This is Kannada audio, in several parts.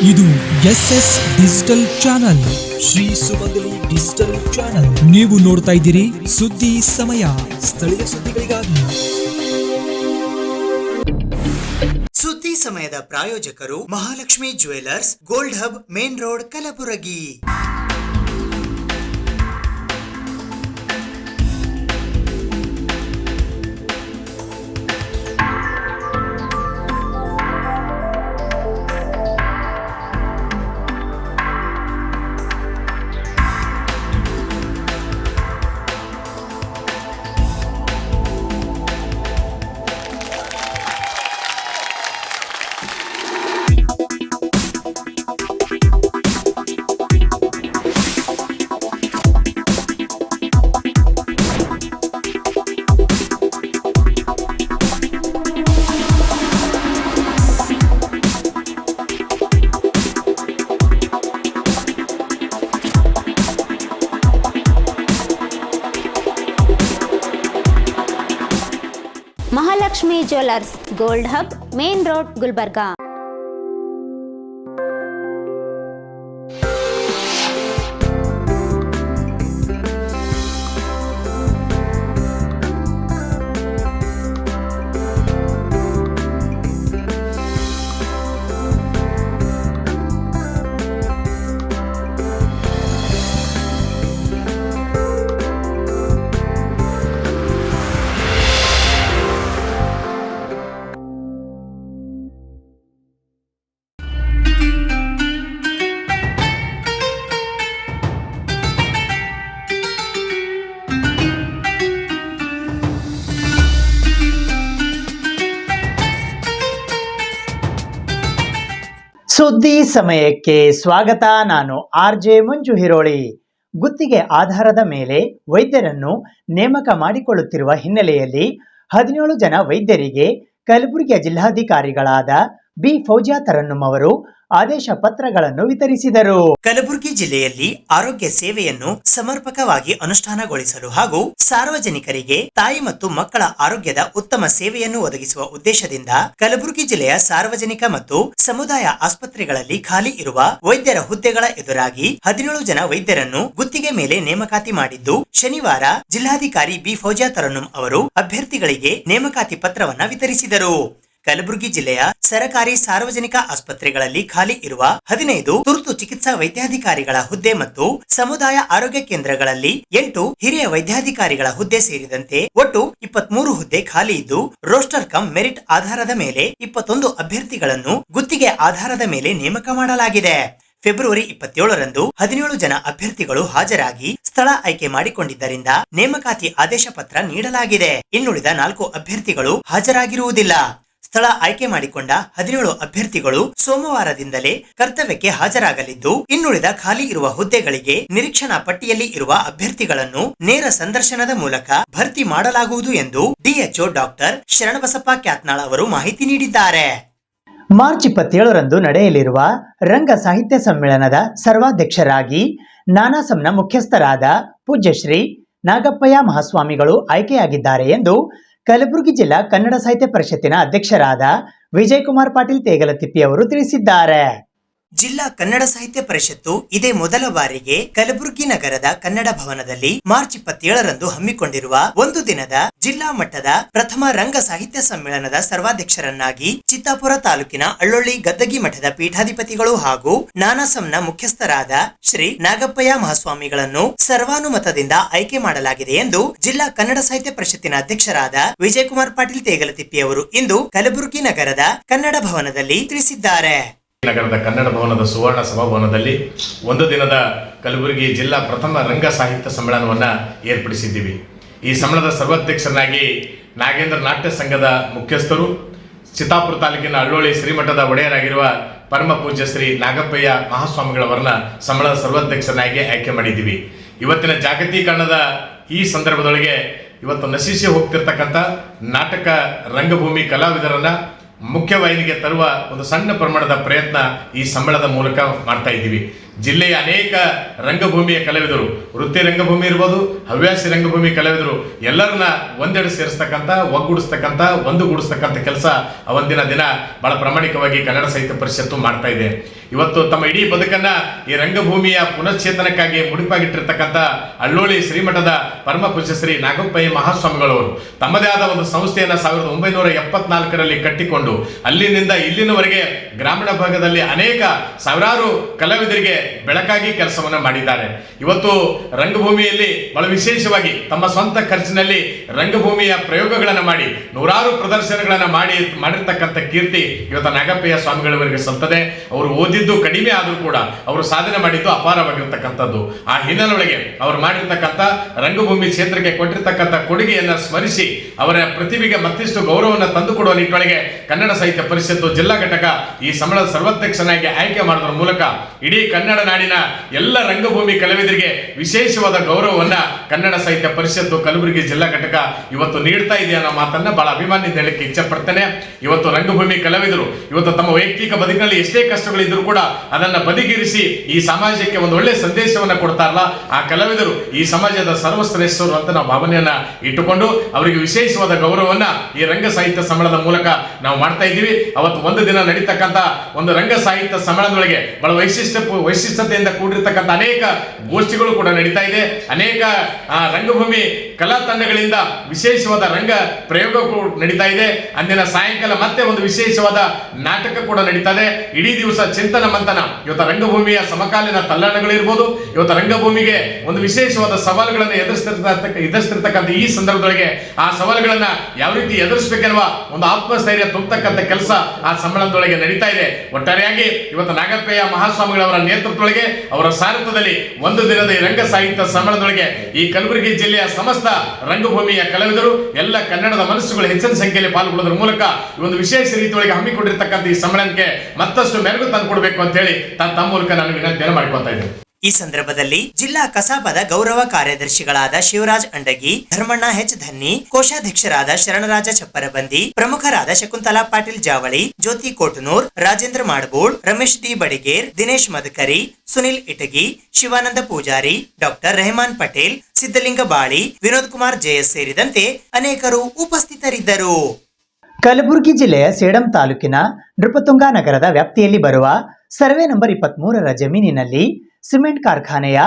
ಇದು SS ಡಿಜಿಟಲ್ ಚಾನಲ್, ಶ್ರೀ ಸುಮಂಗಲಿ ಡಿಜಿಟಲ್ ಚಾನಲ್. ನೀವು ನೋಡ್ತಾ ಇದ್ದೀರಿ ಸುದ್ದಿ ಸಮಯ, ಸ್ಥಳೀಯ ಸುದ್ದಿಗಳಿಗಾಗಿ. ಸುದ್ದಿ ಸಮಯದ ಪ್ರಾಯೋಜಕರು Mahalakshmi jewellers, gold hub, main road, Kalaburagi. Mahalakshmi jewellers, gold hub, main road, Gulbarga. ಸುದ್ದಿ ಸಮಯಕ್ಕೆ ಸ್ವಾಗತ. ನಾನು RJ ಮಂಜು ಹಿರೋಳಿ. ಗುತ್ತಿಗೆ ಆಧಾರದ ಮೇಲೆ ವೈದ್ಯರನ್ನು ನೇಮಕ ಮಾಡಿಕೊಳ್ಳುತ್ತಿರುವ ಹಿನ್ನೆಲೆಯಲ್ಲಿ 17 ಜನ ವೈದ್ಯರಿಗೆ ಕಲಬುರಗಿಯ ಜಿಲ್ಲಾಧಿಕಾರಿಗಳಾದ ಬಿ ಫೌಜಿಯಾ ತರನ್ನುಂ ಅವರು ಆದೇಶ ಪತ್ರಗಳನ್ನು ವಿತರಿಸಿದರು. ಕಲಬುರಗಿ ಜಿಲ್ಲೆಯಲ್ಲಿ ಆರೋಗ್ಯ ಸೇವೆಯನ್ನು ಸಮರ್ಪಕವಾಗಿ ಅನುಷ್ಠಾನಗೊಳಿಸಲು ಹಾಗೂ ಸಾರ್ವಜನಿಕರಿಗೆ ತಾಯಿ ಮತ್ತು ಮಕ್ಕಳ ಆರೋಗ್ಯದ ಉತ್ತಮ ಸೇವೆಯನ್ನು ಒದಗಿಸುವ ಉದ್ದೇಶದಿಂದ ಕಲಬುರಗಿ ಜಿಲ್ಲೆಯ ಸಾರ್ವಜನಿಕ ಮತ್ತು ಸಮುದಾಯ ಆಸ್ಪತ್ರೆಗಳಲ್ಲಿ ಖಾಲಿ ಇರುವ ವೈದ್ಯರ ಹುದ್ದೆಗಳ ಎದುರಾಗಿ 17 ಜನ ವೈದ್ಯರನ್ನು ಗುತ್ತಿಗೆ ಮೇಲೆ ನೇಮಕಾತಿ ಮಾಡಿದ್ದು, ಶನಿವಾರ ಜಿಲ್ಲಾಧಿಕಾರಿ ಬಿ ಫೌಜಿಯಾ ತರನ್ನುಂ ಅವರು ಅಭ್ಯರ್ಥಿಗಳಿಗೆ ನೇಮಕಾತಿ ಪತ್ರವನ್ನ ವಿತರಿಸಿದರು. ಕಲಬುರಗಿ ಜಿಲ್ಲೆಯ ಸರಕಾರಿ ಸಾರ್ವಜನಿಕ ಆಸ್ಪತ್ರೆಗಳಲ್ಲಿ ಖಾಲಿ ಇರುವ 15 ತುರ್ತು ಚಿಕಿತ್ಸಾ ವೈದ್ಯಾಧಿಕಾರಿಗಳ ಹುದ್ದೆ ಮತ್ತು ಸಮುದಾಯ ಆರೋಗ್ಯ ಕೇಂದ್ರಗಳಲ್ಲಿ 8 ಹಿರಿಯ ವೈದ್ಯಾಧಿಕಾರಿಗಳ ಹುದ್ದೆ ಸೇರಿದಂತೆ ಒಟ್ಟು 23 ಹುದ್ದೆ ಖಾಲಿ ಇದ್ದು, ರೋಸ್ಟರ್ ಕಮ್ ಮೆರಿಟ್ ಆಧಾರದ ಮೇಲೆ 21 ಅಭ್ಯರ್ಥಿಗಳನ್ನು ಗುತ್ತಿಗೆ ಆಧಾರದ ಮೇಲೆ ನೇಮಕ ಮಾಡಲಾಗಿದೆ. ಫೆಬ್ರವರಿ 27ರಂದು 17 ಜನ ಅಭ್ಯರ್ಥಿಗಳು ಹಾಜರಾಗಿ ಸ್ಥಳ ಆಯ್ಕೆ ಮಾಡಿಕೊಂಡಿದ್ದರಿಂದ ನೇಮಕಾತಿ ಆದೇಶ ಪತ್ರ ನೀಡಲಾಗಿದೆ. ಇನ್ನುಳಿದ 4 ಅಭ್ಯರ್ಥಿಗಳು ಹಾಜರಾಗಿರುವುದಿಲ್ಲ. ಸ್ಥಳ ಆಯ್ಕೆ ಮಾಡಿಕೊಂಡ 17 ಅಭ್ಯರ್ಥಿಗಳು ಸೋಮವಾರದಿಂದಲೇ ಕರ್ತವ್ಯಕ್ಕೆ ಹಾಜರಾಗಲಿದ್ದು, ಇನ್ನುಳಿದ ಖಾಲಿ ಇರುವ ಹುದ್ದೆಗಳಿಗೆ ನಿರೀಕ್ಷಣಾ ಪಟ್ಟಿಯಲ್ಲಿ ಇರುವ ಅಭ್ಯರ್ಥಿಗಳನ್ನು ನೇರ ಸಂದರ್ಶನದ ಮೂಲಕ ಭರ್ತಿ ಮಾಡಲಾಗುವುದು ಎಂದು DHO ಡಾಕ್ಟರ್ ಶರಣಬಸಪ್ಪ ಕ್ಯಾತ್ನಾಳ್ ಅವರು ಮಾಹಿತಿ ನೀಡಿದ್ದಾರೆ. ಮಾರ್ಚ್ 27ರಂದು ನಡೆಯಲಿರುವ ರಂಗ ಸಾಹಿತ್ಯ ಸಮ್ಮೇಳನದ ಸರ್ವಾಧ್ಯಕ್ಷರಾಗಿ ನಾನಾಸಂನ ಮುಖ್ಯಸ್ಥರಾದ ಪೂಜ್ಯ ಶ್ರೀ ನಾಗಪ್ಪಯ್ಯ ಮಹಾಸ್ವಾಮಿಗಳು ಆಯ್ಕೆಯಾಗಿದ್ದಾರೆ ಎಂದು ಕಲಬುರಗಿ ಜಿಲ್ಲಾ ಕನ್ನಡ ಸಾಹಿತ್ಯ ಪರಿಷತ್ತಿನ ಅಧ್ಯಕ್ಷರಾದ ವಿಜಯಕುಮಾರ್ ಪಾಟೀಲ್ ತೇಗಲತಿಪ್ಪಿ ಅವರು ತಿಳಿಸಿದ್ದಾರೆ. ಜಿಲ್ಲಾ ಕನ್ನಡ ಸಾಹಿತ್ಯ ಪರಿಷತ್ತು ಇದೇ ಮೊದಲ ಬಾರಿಗೆ ಕಲಬುರಗಿ ನಗರದ ಕನ್ನಡ ಭವನದಲ್ಲಿ ಮಾರ್ಚ್ 27ರಂದು ಹಮ್ಮಿಕೊಂಡಿರುವ ಒಂದು ದಿನದ ಜಿಲ್ಲಾ ಮಟ್ಟದ ಪ್ರಥಮ ರಂಗ ಸಾಹಿತ್ಯ ಸಮ್ಮೇಳನದ ಸರ್ವಾಧ್ಯಕ್ಷರನ್ನಾಗಿ ಚಿತ್ತಾಪುರ ತಾಲೂಕಿನ ಅಳ್ಳೊಳ್ಳಿ ಗದ್ದಗಿ ಮಠದ ಪೀಠಾಧಿಪತಿಗಳು ಹಾಗೂ ನಾನಾಸಂನ ಮುಖ್ಯಸ್ಥರಾದ ಶ್ರೀ ನಾಗಪ್ಪಯ್ಯ ಮಹಾಸ್ವಾಮಿಗಳನ್ನು ಸರ್ವಾನುಮತದಿಂದ ಆಯ್ಕೆ ಮಾಡಲಾಗಿದೆ ಎಂದು ಜಿಲ್ಲಾ ಕನ್ನಡ ಸಾಹಿತ್ಯ ಪರಿಷತ್ತಿನ ಅಧ್ಯಕ್ಷರಾದ ವಿಜಯಕುಮಾರ್ ಪಾಟೀಲ್ ತೇಗಲತಿಪ್ಪಿ ಅವರು ಇಂದು ಕಲಬುರಗಿ ನಗರದ ಕನ್ನಡ ಭವನದಲ್ಲಿ ತಿಳಿಸಿದ್ದಾರೆ. ನಗರದ ಕನ್ನಡ ಭವನದ ಸುವರ್ಣ ಸಭಾಭವನದಲ್ಲಿ ಒಂದು ದಿನದ ಕಲಬುರಗಿ ಜಿಲ್ಲಾ ಪ್ರಥಮ ರಂಗ ಸಾಹಿತ್ಯ ಸಮ್ಮೇಳನವನ್ನು ಏರ್ಪಡಿಸಿದ್ದೀವಿ. ಈ ಸಮ್ಮೇಳನದ ಸರ್ವಾಧ್ಯಕ್ಷರನ್ನಾಗಿ ನಾಗೇಂದ್ರ ನಾಟ್ಯ ಸಂಘದ ಮುಖ್ಯಸ್ಥರು, ಚಿತ್ತಾಪುರ ತಾಲೂಕಿನ ಅಳ್ಳೋಳಿ ಶ್ರೀಮಠದ ಒಡೆಯರಾಗಿರುವ ಪರಮ ಪೂಜ್ಯ ಶ್ರೀ ನಾಗಪ್ಪಯ್ಯ ಮಹಾಸ್ವಾಮಿಗಳವರನ್ನ ಸಮ್ಮೇಳನದ ಸರ್ವಾಧ್ಯಕ್ಷರನ್ನಾಗಿ ಆಯ್ಕೆ ಮಾಡಿದ್ದೀವಿ. ಇವತ್ತಿನ ಜಾಗತೀಕರಣದ ಈ ಸಂದರ್ಭದೊಳಗೆ ಇವತ್ತು ನಶಿಸಿ ಹೋಗ್ತಿರ್ತಕ್ಕಂಥ ನಾಟಕ ರಂಗಭೂಮಿ ಕಲಾವಿದರನ್ನ ಮುಖ್ಯವಾಹಿನಿಗೆ ತರುವ ಒಂದು ಸಣ್ಣ ಪ್ರಮಾಣದ ಪ್ರಯತ್ನ ಈ ಸಮ್ಮೇಳನದ ಮೂಲಕ ಮಾಡ್ತಾ ಇದ್ದೀವಿ. ಜಿಲ್ಲೆಯ ಅನೇಕ ರಂಗಭೂಮಿಯ ಕಲಾವಿದರು, ವೃತ್ತಿ ರಂಗಭೂಮಿ ಇರ್ಬೋದು, ಹವ್ಯಾಸಿ ರಂಗಭೂಮಿ ಕಲಾವಿದರು ಎಲ್ಲರನ್ನ ಒಂದೆಡೆ ಸೇರಿಸ್ತಕ್ಕಂಥ, ಒಗ್ಗೂಡಿಸ್ತಕ್ಕಂಥ, ಒಂದುಗೂಡಿಸ್ತಕ್ಕಂಥ ಕೆಲಸ ಅವತ್ತಿನ ದಿನ ಬಹಳ ಪ್ರಾಮಾಣಿಕವಾಗಿ ಕನ್ನಡ ಸಾಹಿತ್ಯ ಪರಿಷತ್ತು ಮಾಡ್ತಾ ಇದೆ. ಇವತ್ತು ತಮ್ಮ ಇಡೀ ಬದುಕನ್ನ ಈ ರಂಗಭೂಮಿಯ ಪುನಶ್ಚೇತನಕ್ಕಾಗಿ ಮುಡಿಪಾಗಿಟ್ಟಿರ್ತಕ್ಕಂಥ ಅಳ್ಳೋಳಿ ಶ್ರೀಮಠದ ಪರಮ ಪೂಜ್ಯ ಶ್ರೀ ನಾಗಪ್ಪಯ್ಯ ಮಹಾಸ್ವಾಮಿಗಳವರು ತಮ್ಮದೇ ಆದ ಒಂದು ಸಂಸ್ಥೆಯನ್ನು 1974ರಲ್ಲಿ ಕಟ್ಟಿಕೊಂಡು ಅಲ್ಲಿನಿಂದ ಇಲ್ಲಿನವರೆಗೆ ಗ್ರಾಮೀಣ ಭಾಗದಲ್ಲಿ ಅನೇಕ ಸಾವಿರಾರು ಕಲಾವಿದರಿಗೆ ಬೆಳಕಾಗಿ ಕೆಲಸವನ್ನು ಮಾಡಿದ್ದಾರೆ. ಇವತ್ತು ರಂಗಭೂಮಿಯಲ್ಲಿ ಬಹಳ ವಿಶೇಷವಾಗಿ ತಮ್ಮ ಸ್ವಂತ ಖರ್ಚಿನಲ್ಲಿ ರಂಗಭೂಮಿಯ ಪ್ರಯೋಗಗಳನ್ನು ಮಾಡಿ ನೂರಾರು ಪ್ರದರ್ಶನಗಳನ್ನು ಮಾಡಿರ್ತಕ್ಕಂಥ ಕೀರ್ತಿ ಇವತ್ತು ನಾಗಪ್ಪಯ್ಯ ಸ್ವಾಮಿಗಳವರಿಗೆ ಸಲ್ತದೆ. ಅವರು ಓದಿದ್ದು ಕಡಿಮೆ ಆದರೂ ಕೂಡ ಅವರು ಸಾಧನೆ ಮಾಡಿದ್ದು ಅಪಾರವಾಗಿರ್ತಕ್ಕಂಥದ್ದು. ಆ ಹಿನ್ನೆಲೆಯೊಳಗೆ ಅವರು ಮಾಡಿರ್ತಕ್ಕಂಥ ರಂಗಭೂಮಿ ಕ್ಷೇತ್ರಕ್ಕೆ ಕೊಟ್ಟಿರ್ತಕ್ಕಂಥ ಕೊಡುಗೆಯನ್ನು ಸ್ಮರಿಸಿ ಅವರ ಪ್ರತಿಭೆಗೆ ಮತ್ತಿಷ್ಟು ಗೌರವವನ್ನು ತಂದುಕೊಡುವ ನಿಟ್ಟಿನೊಳಗೆ ಕನ್ನಡ ಸಾಹಿತ್ಯ ಪರಿಷತ್ತು ಜಿಲ್ಲಾ ಘಟಕ ಈ ಸಮ್ಮೇಳನದ ಸರ್ವಾಧ್ಯಕ್ಷನಾಗಿ ಆಯ್ಕೆ ಮಾಡೋದ್ರ ಮೂಲಕ ಇಡೀ ಕನ್ನಡ ನಾಡಿನ ಎಲ್ಲ ರಂಗಭೂಮಿ ಕಲಾವಿದರಿಗೆ ವಿಶೇಷವಾದ ಗೌರವವನ್ನ ಕನ್ನಡ ಸಾಹಿತ್ಯ ಪರಿಷತ್ತು ಕಲಬುರಗಿ ಜಿಲ್ಲಾ ಘಟಕ ಇವತ್ತು ನೀಡ್ತಾ ಇದೆ ಅನ್ನೋ ಮಾತನ್ನ ಬಹಳ ಅಭಿಮಾನದಿಂದ ಹೇಳಕ್ಕೆ ಇಚ್ಛೆ ಪಡ್ತೇನೆ. ಇವತ್ತು ರಂಗಭೂಮಿ ಕಲಾವಿದರು ಇವತ್ತು ತಮ್ಮ ವೈಯಕ್ತಿಕ ಬದುಕಿನಲ್ಲಿ ಎಷ್ಟೇ ಕಷ್ಟಗಳಿದ್ರೂ ಕೂಡ ಅದನ್ನ ಬದಿಗಿರಿಸಿ ಈ ಸಮಾಜಕ್ಕೆ ಒಂದು ಒಳ್ಳೆ ಸಂದೇಶವನ್ನ ಕೊಡ್ತಾರಲ್ಲ, ಆ ಕಲಾವಿದರು ಈ ಸಮಾಜದ ಸರ್ವಶ್ರೇಷ್ಠರು ಅಂತ ನಾವು ಭಾವನೆಯನ್ನ ಇಟ್ಟುಕೊಂಡು ಅವರಿಗೆ ವಿಶೇಷವಾದ ಗೌರವವನ್ನ ಈ ರಂಗ ಸಾಹಿತ್ಯ ಸಮ್ಮೇಳನದ ಮೂಲಕ ನಾವು ಮಾಡ್ತಾ ಇದ್ದೀವಿ. ಅವತ್ತು ಒಂದು ದಿನ ನಡೀತಕ್ಕಂಥ ಒಂದು ರಂಗ ಸಾಹಿತ್ಯ ಸಮ್ಮೇಳನದೊಳಗೆ ಬಹಳ ವೈಶಿಷ್ಟ್ಯತೆಯಿಂದ ಕೂಡಿರ್ತಕ್ಕಂಥ ಅನೇಕ ಗೋಷ್ಠಿಗಳು ಕೂಡ ನಡೀತಾ ಇದೆ. ಅನೇಕ ರಂಗಭೂಮಿ ಕಲಾ ತಂಡಗಳಿಂದ ವಿಶೇಷವಾದ ರಂಗ ಪ್ರಯೋಗಗಳು ನಡೀತಾ ಇದೆ. ಅಂದಿನ ಸಾಯಂಕಾಲ ಮತ್ತೆ ಒಂದು ವಿಶೇಷವಾದ ನಾಟಕ ಕೂಡ ನಡೀತಾ ಇದೆ. ಇಡೀ ದಿವಸ ಚಿಂತನ ಮಂಥನ. ಇವತ್ತು ರಂಗಭೂಮಿಯ ಸಮಕಾಲೀನ ತಲ್ಲಣಗಳಿರ್ಬೋದು, ಇವತ್ತು ರಂಗಭೂಮಿಗೆ ಒಂದು ವಿಶೇಷವಾದ ಸವಾಲುಗಳನ್ನು ಎದುರಿಸ್ತಿರ್ತಕ್ಕಂಥ ಈ ಸಂದರ್ಭದೊಳಗೆ ಆ ಸವಾಲುಗಳನ್ನ ಯಾವ ರೀತಿ ಎದುರಿಸಬೇಕೆನ್ನುವ ಒಂದು ಆತ್ಮಸ್ಥೈರ್ಯ ತುಂಬತಕ್ಕಂಥ ಕೆಲಸ ಆ ಸಮ್ಮೇಳನದೊಳಗೆ ನಡೀತಾ ಇದೆ. ಒಟ್ಟಾರೆಯಾಗಿ ಇವತ್ತು ನಾಗಪ್ಪಯ್ಯ ಮಹಾಸ್ವಾಮಿಗಳವರ ನೇತೃತ್ವದೊಳಗೆ ಅವರ ಸಾರಥ್ಯದಲ್ಲಿ ಒಂದು ದಿನದ ಈ ರಂಗ ಸಾಹಿತ್ಯ ಸಮ್ಮೇಳನದೊಳಗೆ ಈ ಕಲಬುರಗಿ ಜಿಲ್ಲೆಯ ಸಮಸ್ತ ತಮ್ಮೂರಿನ ಕಲಾವಿದರು ಎಲ್ಲ ಕನ್ನಡದ ಮನಸ್ಸುಗಳು ಹೆಚ್ಚಿನ ಸಂಖ್ಯೆಯಲ್ಲಿ ಪಾಲ್ಗೊಳ್ಳೋದ್ರ ಮೂಲಕ ಈ ಒಂದು ವಿಶೇಷ ರೀತಿಯೊಳಗೆ ಹಮ್ಮಿಕೊಂಡಿರ್ತಕ್ಕಂಥ ಈ ಸಮ್ಮೇಳನಕ್ಕೆ ಮತ್ತಷ್ಟು ಮೆರುಗು ತಂದುಕೊಡ್ಬೇಕು ಅಂತ ಹೇಳಿ ತಮ್ಮ ಮೂಲಕ ನಾನು ವಿನಂತಿಯನ್ನು ಮಾಡ್ಕೊತಾ ಇದ್ದೇನೆ. ಈ ಸಂದರ್ಭದಲ್ಲಿ ಜಿಲ್ಲಾ ಕಸಾಬದ ಗೌರವ ಕಾರ್ಯದರ್ಶಿಗಳಾದ ಶಿವರಾಜ್ ಅಂಡಗಿ, ಧರ್ಮಣ್ಣ ಹೆಚ್ ಧನ್ನಿ, ಕೋಶಾಧ್ಯಕ್ಷರಾದ ಶರಣರಾಜ ಚಪ್ಪರಬಂದಿ, ಪ್ರಮುಖರಾದ ಶಕುಂತಲಾ ಪಾಟೀಲ್ ಜಾವಳಿ, ಜ್ಯೋತಿ ಕೋಟನೂರ್, ರಾಜೇಂದ್ರ ಮಾಡಬೋಳ್, ರಮೇಶ್ ಡಿ ಬಡಿಗೇರ್, ದಿನೇಶ್ ಮದಕರಿ, ಸುನಿಲ್ ಇಟಗಿ, ಶಿವಾನಂದ ಪೂಜಾರಿ, ಡಾಕ್ಟರ್ ರೆಹಮಾನ್ ಪಟೇಲ್, ಸಿದ್ದಲಿಂಗ ಬಾಳಿ, ವಿನೋದ್ ಕುಮಾರ್ ಜೆಎಸ್ ಸೇರಿದಂತೆ ಅನೇಕರು ಉಪಸ್ಥಿತರಿದ್ದರು. ಕಲಬುರಗಿ ಜಿಲ್ಲೆಯ ಸೇಡಂ ತಾಲೂಕಿನ ನೃಪತುಂಗ ನಗರದ ವ್ಯಾಪ್ತಿಯಲ್ಲಿ ಬರುವ ಸರ್ವೆ ನಂಬರ್ 23ರ ಜಮೀನಿನಲ್ಲಿ ಸಿಮೆಂಟ್ ಕಾರ್ಖಾನೆಯ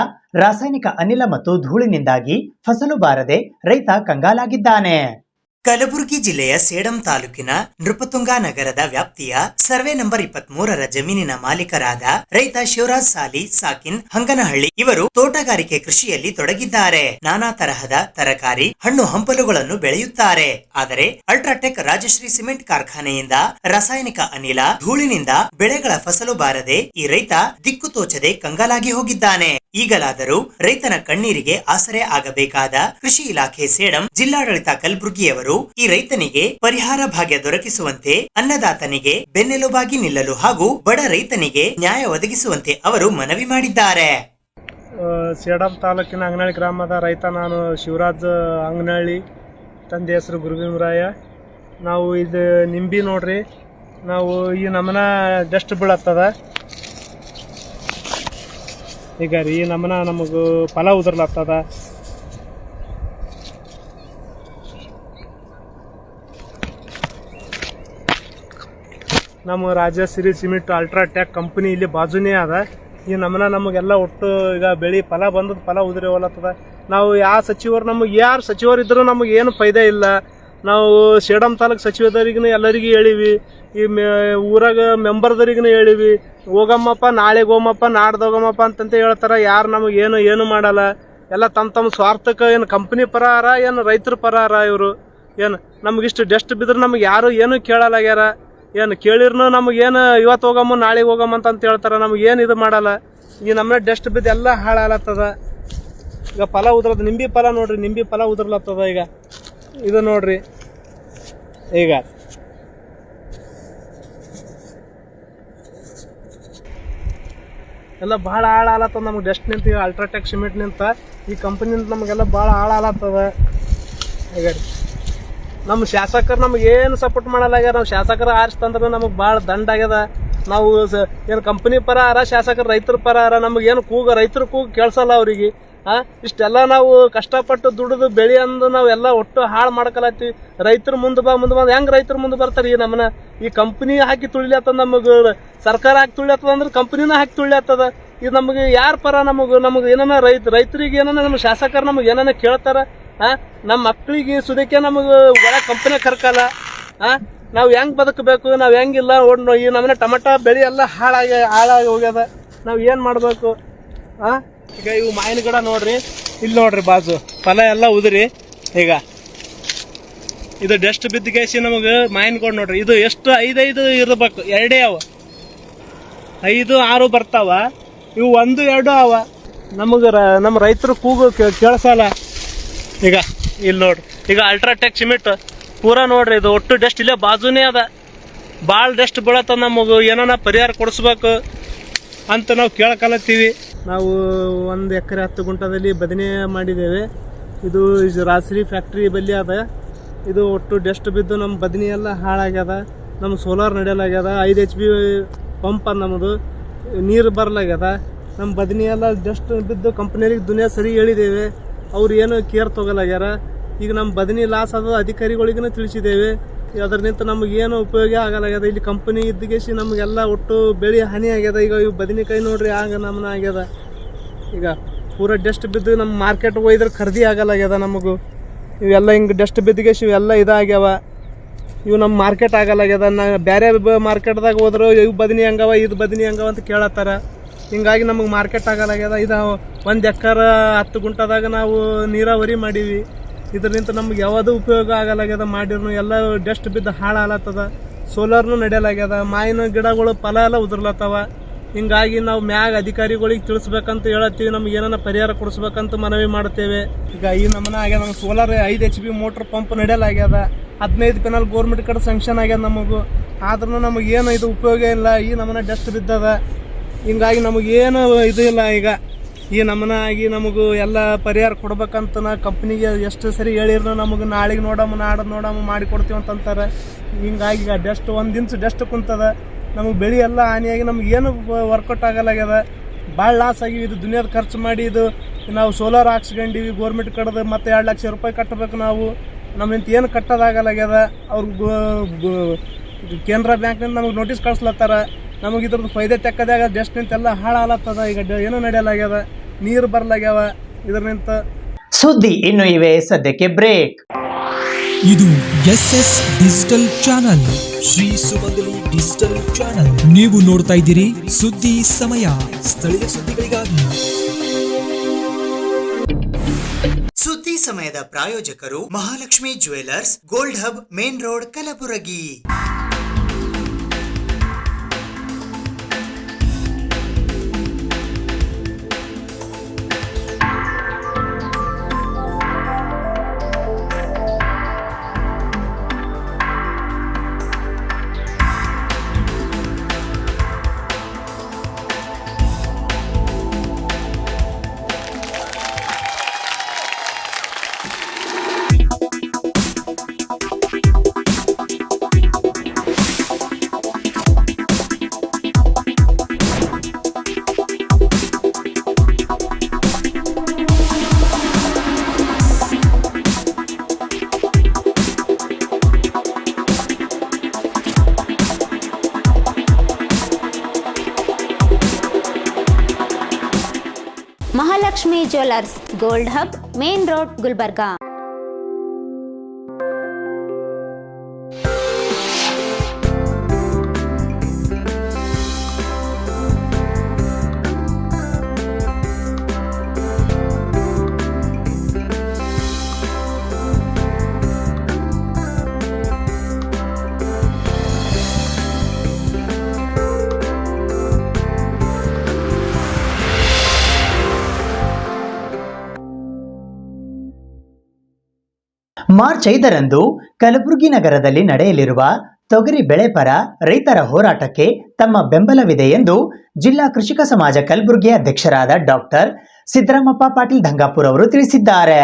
ರಾಸಾಯನಿಕ ಅನಿಲ ಮತ್ತು ಧೂಳಿನಿಂದಾಗಿ ಫಸಲು ಬಾರದೆ ರೈತ ಕಂಗಾಲಾಗಿದ್ದಾನೆ. ಕಲಬುರಗಿ ಜಿಲ್ಲೆಯ ಸೇಡಂ ತಾಲೂಕಿನ ನೃಪತುಂಗ ನಗರದ ವ್ಯಾಪ್ತಿಯ ಸರ್ವೆ ನಂಬರ್ 23ರ ಜಮೀನಿನ ಮಾಲೀಕರಾದ ರೈತ ಶಿವರಾಜ್ ಸಾಲಿ ಸಾಕಿನ್ ಹಂಗನಹಳ್ಳಿ ಇವರು ತೋಟಗಾರಿಕೆ ಕೃಷಿಯಲ್ಲಿ ತೊಡಗಿದ್ದಾರೆ. ನಾನಾ ತರಹದ ತರಕಾರಿ, ಹಣ್ಣು ಹಂಪಲುಗಳನ್ನು ಬೆಳೆಯುತ್ತಾರೆ. ಆದರೆ ಅಲ್ಟ್ರಾಟೆಕ್ ರಾಜಶ್ರೀ ಸಿಮೆಂಟ್ ಕಾರ್ಖಾನೆಯಿಂದ ರಾಸಾಯನಿಕ ಅನಿಲ ಧೂಳಿನಿಂದ ಬೆಳೆಗಳ ಫಸಲು ಬಾರದೆ ಈ ರೈತ ದಿಕ್ಕು ತೋಚದೆ ಕಂಗಾಲಾಗಿ ಹೋಗಿದ್ದಾನೆ. ಈಗಲಾದರೂ ರೈತನ ಕಣ್ಣೀರಿಗೆ ಆಸರೆ ಆಗಬೇಕಾದ ಕೃಷಿ ಇಲಾಖೆ ಸೇಡಂ, ಜಿಲ್ಲಾಡಳಿತ ಕಲಬುರಗಿಯವರು ಈ ರೈತನಿಗೆ ಪರಿಹಾರ ಭಾಗ್ಯ ದೊರಕಿಸುವಂತೆ, ಅನ್ನದಾತನಿಗೆ ಬೆನ್ನೆಲುಬಾಗಿ ನಿಲ್ಲಲು ಹಾಗೂ ಬಡ ರೈತನಿಗೆ ನ್ಯಾಯ ಒದಗಿಸುವಂತೆ ಅವರು ಮನವಿ ಮಾಡಿದ್ದಾರೆ. ಸೇಡಂ ತಾಲೂಕಿನ ಅಂಗನಹಳ್ಳಿ ಗ್ರಾಮದ ರೈತ ನಾನು ಶಿವರಾಜ್ ಅಂಗನಹಳ್ಳಿ, ತಂದೆ ಹೆಸರು ಗುರುಭೀಮರಾಯ. ನಾವು ಇದು ನಿಂಬಿ ನೋಡ್ರಿ, ನಾವು ಈ ನಮನ ಡಸ್ಟ್ ಬೀಳತ್ತದ. ಈಗ ರೀ ಈ ನಮನ ನಮಗೆ ಫಲ ಉದುರ್ಲತ್ತದ. ನಮ್ಮ ರಾಜಶ್ರೀ ಸಿಮೆಂಟ್ ಅಲ್ಟ್ರಾಟೆಕ್ ಕಂಪನಿ ಇಲ್ಲಿ ಬಾಜುನೇ ಅದ. ಈ ನಮನ ನಮಗೆಲ್ಲ ಒಟ್ಟು ಈಗ ಬೆಳೆ ಫಲ ಬಂದದ, ಫಲ ಉದುರಿ ಹೋಲತ್ತದ. ನಾವು ಯಾವ ಸಚಿವರು, ನಮಗೆ ಯಾರು ಸಚಿವರು ಇದ್ರೂ ನಮಗೆ ಏನು ಫೈದೆ ಇಲ್ಲ. ನಾವು ಸೇಡಂ ತಾಲೂಕು ಸಚಿವದವ್ರಿಗೂ ಎಲ್ಲರಿಗೂ ಹೇಳಿವಿ, ಈ ಊರಾಗ ಮೆಂಬರ್ದವ್ರಿಗೂ ಹೇಳಿವಿ, ಹೋಗಮ್ಮಪ್ಪ ನಾಳೆಗೆ ಹೋಗಮ್ಮಪ್ಪ ನಾಡ್ದು ಹೋಗಮ್ಮಪ್ಪ ಅಂತಂತ ಹೇಳ್ತಾರೆ. ಯಾರು ನಮಗೆ ಏನು ಮಾಡಲ್ಲ. ಎಲ್ಲ ತಮ್ಮ ಸ್ವಾರ್ಥಕ್ಕೆ ಏನು ಕಂಪ್ನಿ ಪರಾರ ಏನು ರೈತರ ಪರಾರ ಇವರು. ಏನು ನಮಗಿಷ್ಟು ಡಸ್ಟ್ ಬಿದ್ರೆ ನಮಗೆ ಯಾರು ಏನು ಕೇಳಲಾಗ್ಯಾರ. ಏನು ಕೇಳಿರ್ನು ನಮಗೇನು ಇವತ್ತು ಹೋಗಮ್ಮ ನಾಳೆಗೆ ಹೋಗಮ್ಮ ಅಂತ ಹೇಳ್ತಾರೆ. ನಮಗೇನು ಇದು ಮಾಡಲ್ಲ. ಈ ನಮ್ಮನೆ ಡಸ್ಟ್ ಬಿದ್ದು ಎಲ್ಲ ಹಾಳಾಲತ್ತದ. ಈಗ ಫಲ ಉದ್ರದ ನಿಂಬಿ ಫಲ ನೋಡ್ರಿ, ನಿಂಬಿ ಫಲ ಉದುರ್ಲತ್ತದ. ಈಗ ಇದು ನೋಡ್ರಿ, ಈಗ ಎಲ್ಲ ಭಾಳ ಹಾಳಾಲತ್ತದ ನಮ್ಗೆ ಡಸ್ಟ್ ನಿಂತ, ಅಲ್ಟ್ರಾಟೆಕ್ ಸಿಮೆಂಟ್ ನಿಂತ ಈ ಕಂಪನಿಂದ ನಮಗೆಲ್ಲ ಭಾಳ ಹಾಳಾಲತ್ತದ. ಈಗ ನಮ್ಮ ಶಾಸಕರು ನಮ್ಗೆ ಏನು ಸಪೋರ್ಟ್ ಮಾಡಲಾಗ್ಯಾರ. ನಾವು ಶಾಸಕರು ಆರಿಸ್ತಂದ್ರೆ ನಮಗೆ ಭಾಳ ದಂಡ ಆಗ್ಯದ. ನಾವು ಏನು ಕಂಪನಿ ಪರ ಆರ ಶಾಸಕರು ರೈತರ ಪರ ಆರ ನಮಗೇನು ರೈತರ ಕೂಗು ಕೇಳಿಸಲ್ಲ ಅವ್ರಿಗೆ. ಇಷ್ಟೆಲ್ಲ ನಾವು ಕಷ್ಟಪಟ್ಟು ದುಡಿದು ಬೆಳೆ ಅಂದು ನಾವೆಲ್ಲ ಒಟ್ಟು ಹಾಳು ಮಾಡ್ಕೊಳತ್ತೀವಿ. ರೈತರು ಮುಂದೆ ಬಾ ಹೆಂಗ್ ರೈತರು ಮುಂದೆ ಬರ್ತಾರೆ? ಈ ಕಂಪನಿ ಹಾಕಿ ತುಳಿಯತ್ತದ, ನಮಗೆ ಸರ್ಕಾರ ಹಾಕಿ ತುಳಿಯತ್ತದ ಅಂದ್ರೆ ಕಂಪನಿನ ಹಾಕಿ ತುಳಿಯತ್ತದ. ಇದು ನಮಗೆ ಯಾರ ಪರ? ನಮಗೆ ಏನಾನ ರೈತರಿಗೆ ಏನಾನ ನಮ್ಮ ಶಾಸಕರು ನಮಗೆ ಏನಾನ ಕೇಳ್ತಾರ? ನಮ್ಮ ಮಕ್ಕಳಿಗೆ ಸುದಕ್ಕೆ ನಮಗೆ ಒಳ ಕಂಪನಿ ಕರ್ಕಲ್ಲ. ನಾವು ಹೆಂಗ್ ಬದುಕಬೇಕು? ನಾವು ಹೆಂಗಿಲ್ಲ ಈ ನಮ್ಮನೆ ಟೊಮೆಟೊ ಬೆಳೆ ಎಲ್ಲ ಹಾಳಾಗಿ ಹೋಗ್ಯದ. ನಾವು ಏನು ಮಾಡಬೇಕು? ಈಗ ಇವು ಮಾವಿನ ಗಿಡ ನೋಡ್ರಿ, ಇಲ್ಲಿ ನೋಡ್ರಿ ಬಾಜು ಫಲ ಎಲ್ಲ ಉದುರಿ. ಈಗ ಇದು ಡಸ್ಟ್ ಬಿದ್ದಿಗೆಸಿ ನಮಗೆ ಮಾವಿನ ಗಿಡ ನೋಡ್ರಿ, ಇದು ಎಷ್ಟು 5 ಇರಬೇಕು, 2 ಅವ, 5, 6 ಬರ್ತಾವ. ಇವು 1, 2 ಅವ. ನಮ್ಮ ರೈತರು ಕೂಗು ಕೇಳಿಸಲ್ಲ. ಈಗ ಇಲ್ಲಿ ನೋಡ್ರಿ, ಈಗ ಅಲ್ಟ್ರಾಟೆಕ್ ಸಿಮೆಂಟ್ ಪೂರಾ ನೋಡ್ರಿ, ಇದು ಒಟ್ಟು ಡಸ್ಟ್ ಇಲ್ಲೇ ಬಾಜುನೇ ಅದ. ಭಾಳ ಡಸ್ಟ್ ಬೀಳತ್ತ. ನಮಗೆ ಏನಾನ ಪರಿಹಾರ ಕೊಡಿಸ್ಬೇಕು ಅಂತ ನಾವು ಕೇಳ್ಕಲತ್ತೀವಿ. ನಾವು 1 ಎಕರೆ 10 ಗುಂಟದಲ್ಲಿ ಬದನೆ ಮಾಡಿದ್ದೇವೆ. ಇದು ರಾಸರಿ ಫ್ಯಾಕ್ಟ್ರಿ ಬಲ್ಲಿ ಅದ. ಇದು ಒಟ್ಟು ಡಸ್ಟ್ ಬಿದ್ದು ನಮ್ಮ ಬದನೆ ಎಲ್ಲ ಹಾಳಾಗ್ಯದ. ನಮ್ಮ ಸೋಲಾರ್ ನಡೆಯಲಾಗ್ಯದ. 5 HP ಪಂಪ್ ಅದ ನಮ್ಮದು, ನೀರು ಬರಲಾಗ್ಯದ. ನಮ್ಮ ಬದನೆ ಎಲ್ಲ ಡಸ್ಟ್ ಬಿದ್ದು ಕಂಪ್ನಿಯರಿಗೆ ದುನಿಯಾ ಸರಿ ಹೇಳಿದ್ದೇವೆ, ಅವ್ರು ಏನು ಕೇರ್ ತೊಗೊಲಾಗ್ಯಾರ. ಈಗ ನಮ್ಮ ಬದನೆ ಲಾಸ್ ಆದ ಅಧಿಕಾರಿಗಳಿಗೂ ತಿಳಿಸಿದ್ದೇವೆ. ಅದರಿಂದ ನಮಗೇನು ಉಪಯೋಗ ಆಗಲಾಗ್ಯದ. ಇಲ್ಲಿ ಕಂಪನಿ ಇದ್ದಗೆಸಿ ನಮಗೆಲ್ಲ ಒಟ್ಟು ಬೆಳೆ ಹಾನಿ ಆಗ್ಯದ. ಈಗ ಇವು ಬದನೆಕಾಯಿ ನೋಡ್ರಿ ನಮ್ಮನ ಆಗ್ಯದ. ಈಗ ಪೂರ ಡಸ್ಟ್ ಬಿದ್ದು ನಮ್ಮ ಮಾರ್ಕೆಟ್ಗೆ ಹೋಯ್ದ್ರೆ ಖರೀದಿ ಆಗಲಾಗ್ಯದ. ನಮಗೂ ಇವೆಲ್ಲ ಹಿಂಗೆ ಡಸ್ಟ್ ಬಿದ್ದಗೆಸಿ ಇವೆಲ್ಲ ಇದಾಗ್ಯಾವ. ಇವು ನಮ್ಮ ಮಾರ್ಕೆಟ್ ಆಗಲಾಗ್ಯದ. ಬೇರೆ ಮಾರ್ಕೆಟ್ದಾಗ ಹೋದ್ರು ಇವು ಬದನೆ ಹಂಗವ, ಇದು ಬದನೆ ಹಂಗವ ಅಂತ ಕೇಳತ್ತಾರ. ಹಿಂಗಾಗಿ ನಮಗೆ ಮಾರ್ಕೆಟ್ ಆಗಲಾಗ್ಯದ. ಇದು 1 ಎಕರೆ 10 ಗುಂಟದಾಗ ನಾವು ನೀರಾವರಿ ಮಾಡೀವಿ. ಇದರಿಂದ ನಮ್ಗೆ ಯಾವುದೂ ಉಪಯೋಗ ಆಗಲಾಗ್ಯದ. ಮಾಡಿರ್ನು ಎಲ್ಲ ಡಸ್ಟ್ ಬಿದ್ದು ಹಾಳಾಲತ್ತದ. ಸೋಲಾರ್ನು ನಡೆಯಲಾಗ್ಯದ. ಮಾವಿನ ಗಿಡಗಳು ಫಲ ಎಲ್ಲ ಉದುರ್ಲತ್ತವ. ಹಿಂಗಾಗಿ ನಾವು ಮ್ಯಾಗ ಅಧಿಕಾರಿಗಳಿಗೆ ತಿಳಿಸ್ಬೇಕಂತ ಹೇಳತ್ತೀವಿ. ನಮ್ಗೆ ಏನಾನ ಪರಿಹಾರ ಕೊಡಿಸ್ಬೇಕಂತ ಮನವಿ ಮಾಡ್ತೇವೆ. ಈಗ ಈ ನಮನ ಆಗ್ಯದ. ನಮ್ಮ ಸೋಲಾರ್ 5 HP ಮೋಟ್ರ್ ಪಂಪ್ ನಡೆಯಲಾಗ್ಯದ. 15 ಪೆನಲ್ ಗೋರ್ಮೆಂಟ್ ಕಡೆ ಸ್ಯಾಂಕ್ಷನ್ ಆಗ್ಯದ ನಮಗೂ. ಆದ್ರೂ ನಮಗೇನು ಇದು ಉಪಯೋಗ ಇಲ್ಲ. ಈ ನಮನ ಡಸ್ಟ್ ಬಿದ್ದದ. ಹಿಂಗಾಗಿ ನಮಗೇನು ಇದು ಇಲ್ಲ. ಈಗ ಈ ನಮನ ಆಗಿ ನಮಗೂ ಎಲ್ಲ ಪರಿಹಾರ ಕೊಡ್ಬೇಕಂತ ನಾ ಕಂಪ್ನಿಗೆ ಎಷ್ಟು ಸರಿ ಹೇಳಿದ್ರು ನಮಗೆ ನಾಳೆಗೆ ನೋಡಮ್ಮ ನಾಡೋದು ನೋಡಮ್ಮ ಮಾಡಿಕೊಡ್ತೀವಿ ಅಂತಂತಾರೆ. ಹಿಂಗಾಗಿ ಈಗ ಡಸ್ಟ್ 1 ಇಂಚ್ ಡಸ್ಟ್ ಕುಂತದ. ನಮಗೆ ಬೆಳೆ ಎಲ್ಲ ಹಾನಿಯಾಗಿ ನಮಗೇನು ವರ್ಕೌಟ್ ಆಗಲಾಗ್ಯದ. ಭಾಳ ಲಾಸ್ ಆಗಿವಿ. ಇದು ದುನಿಯಾದ ಖರ್ಚು ಮಾಡಿ ಇದು ನಾವು ಸೋಲಾರ್ ಹಾಕ್ಸ್ಕೊಂಡಿವಿ ಗೋರ್ಮೆಂಟ್ ಕಡ್ದು. ಮತ್ತು 2 ಲಕ್ಷ ರೂಪಾಯಿ ಕಟ್ಟಬೇಕು ನಾವು. ನಮ್ಮಿಂತ ಏನು ಕಟ್ಟೋದಾಗಲಾಗ್ಯದ. ಅವ್ರು ಕೇಂದ್ರ ಬ್ಯಾಂಕ್ನಿಂದ ನಮಗೆ ನೋಟಿಸ್ ಕಳಿಸ್ಲತ್ತಾರ. ನಮಗೆ ಇದ್ರದ್ದು ಫೈದೆ ತೆಕ್ಕದಾಗ ಡಸ್ಟ್ ನಿಂತೆಲ್ಲ ಹಾಳಾಲತ್ತದ. ಈಗ ಏನೂ ನಡೆಯಲಾಗ್ಯದ, ನೀರು ಬರಲಾಗ್ಯಾವ ಇದರಿಂದ. ಸುದ್ದಿ ಇನ್ನು ಇವೆ, ಸದ್ಯಕ್ಕೆ ಬ್ರೇಕ್. ಇದು SS ಡಿಜಿಟಲ್ ಚಾನಲ್, ಶ್ರೀ ಸುಮಂಗಲಿ ಡಿಜಿಟಲ್ ಚಾನಲ್. ನೀವು ನೋಡ್ತಾ ಇದ್ದೀರಿ ಸುದ್ದಿ ಸಮಯ, ಸ್ಥಳೀಯ ಸುದ್ದಿಗಳಿಗಾಗಿ. ಸುದ್ದಿ ಸಮಯದ ಪ್ರಾಯೋಜಕರು Mahalakshmi jewellers, gold hub, main road, Kalaburagi. Mahalakshmi jewellers, gold hub, main road, Gulbarga. March 5ರಂದು ಕಲಬುರಗಿ ನಗರದಲ್ಲಿ ನಡೆಯಲಿರುವ ತೊಗರಿ ಬೆಳೆ ಪರ ರೈತರ ಹೋರಾಟಕ್ಕೆ ತಮ್ಮ ಬೆಂಬಲವಿದೆ ಎಂದು ಜಿಲ್ಲಾ ಕೃಷಿಕ ಸಮಾಜ ಕಲಬುರಗಿ ಅಧ್ಯಕ್ಷರಾದ ಡಾಕ್ಟರ್ ಸಿದ್ದರಾಮಪ್ಪ ಪಾಟೀಲ್ ದಂಗಾಪುರ್ ಅವರು ತಿಳಿಸಿದ್ದಾರೆ.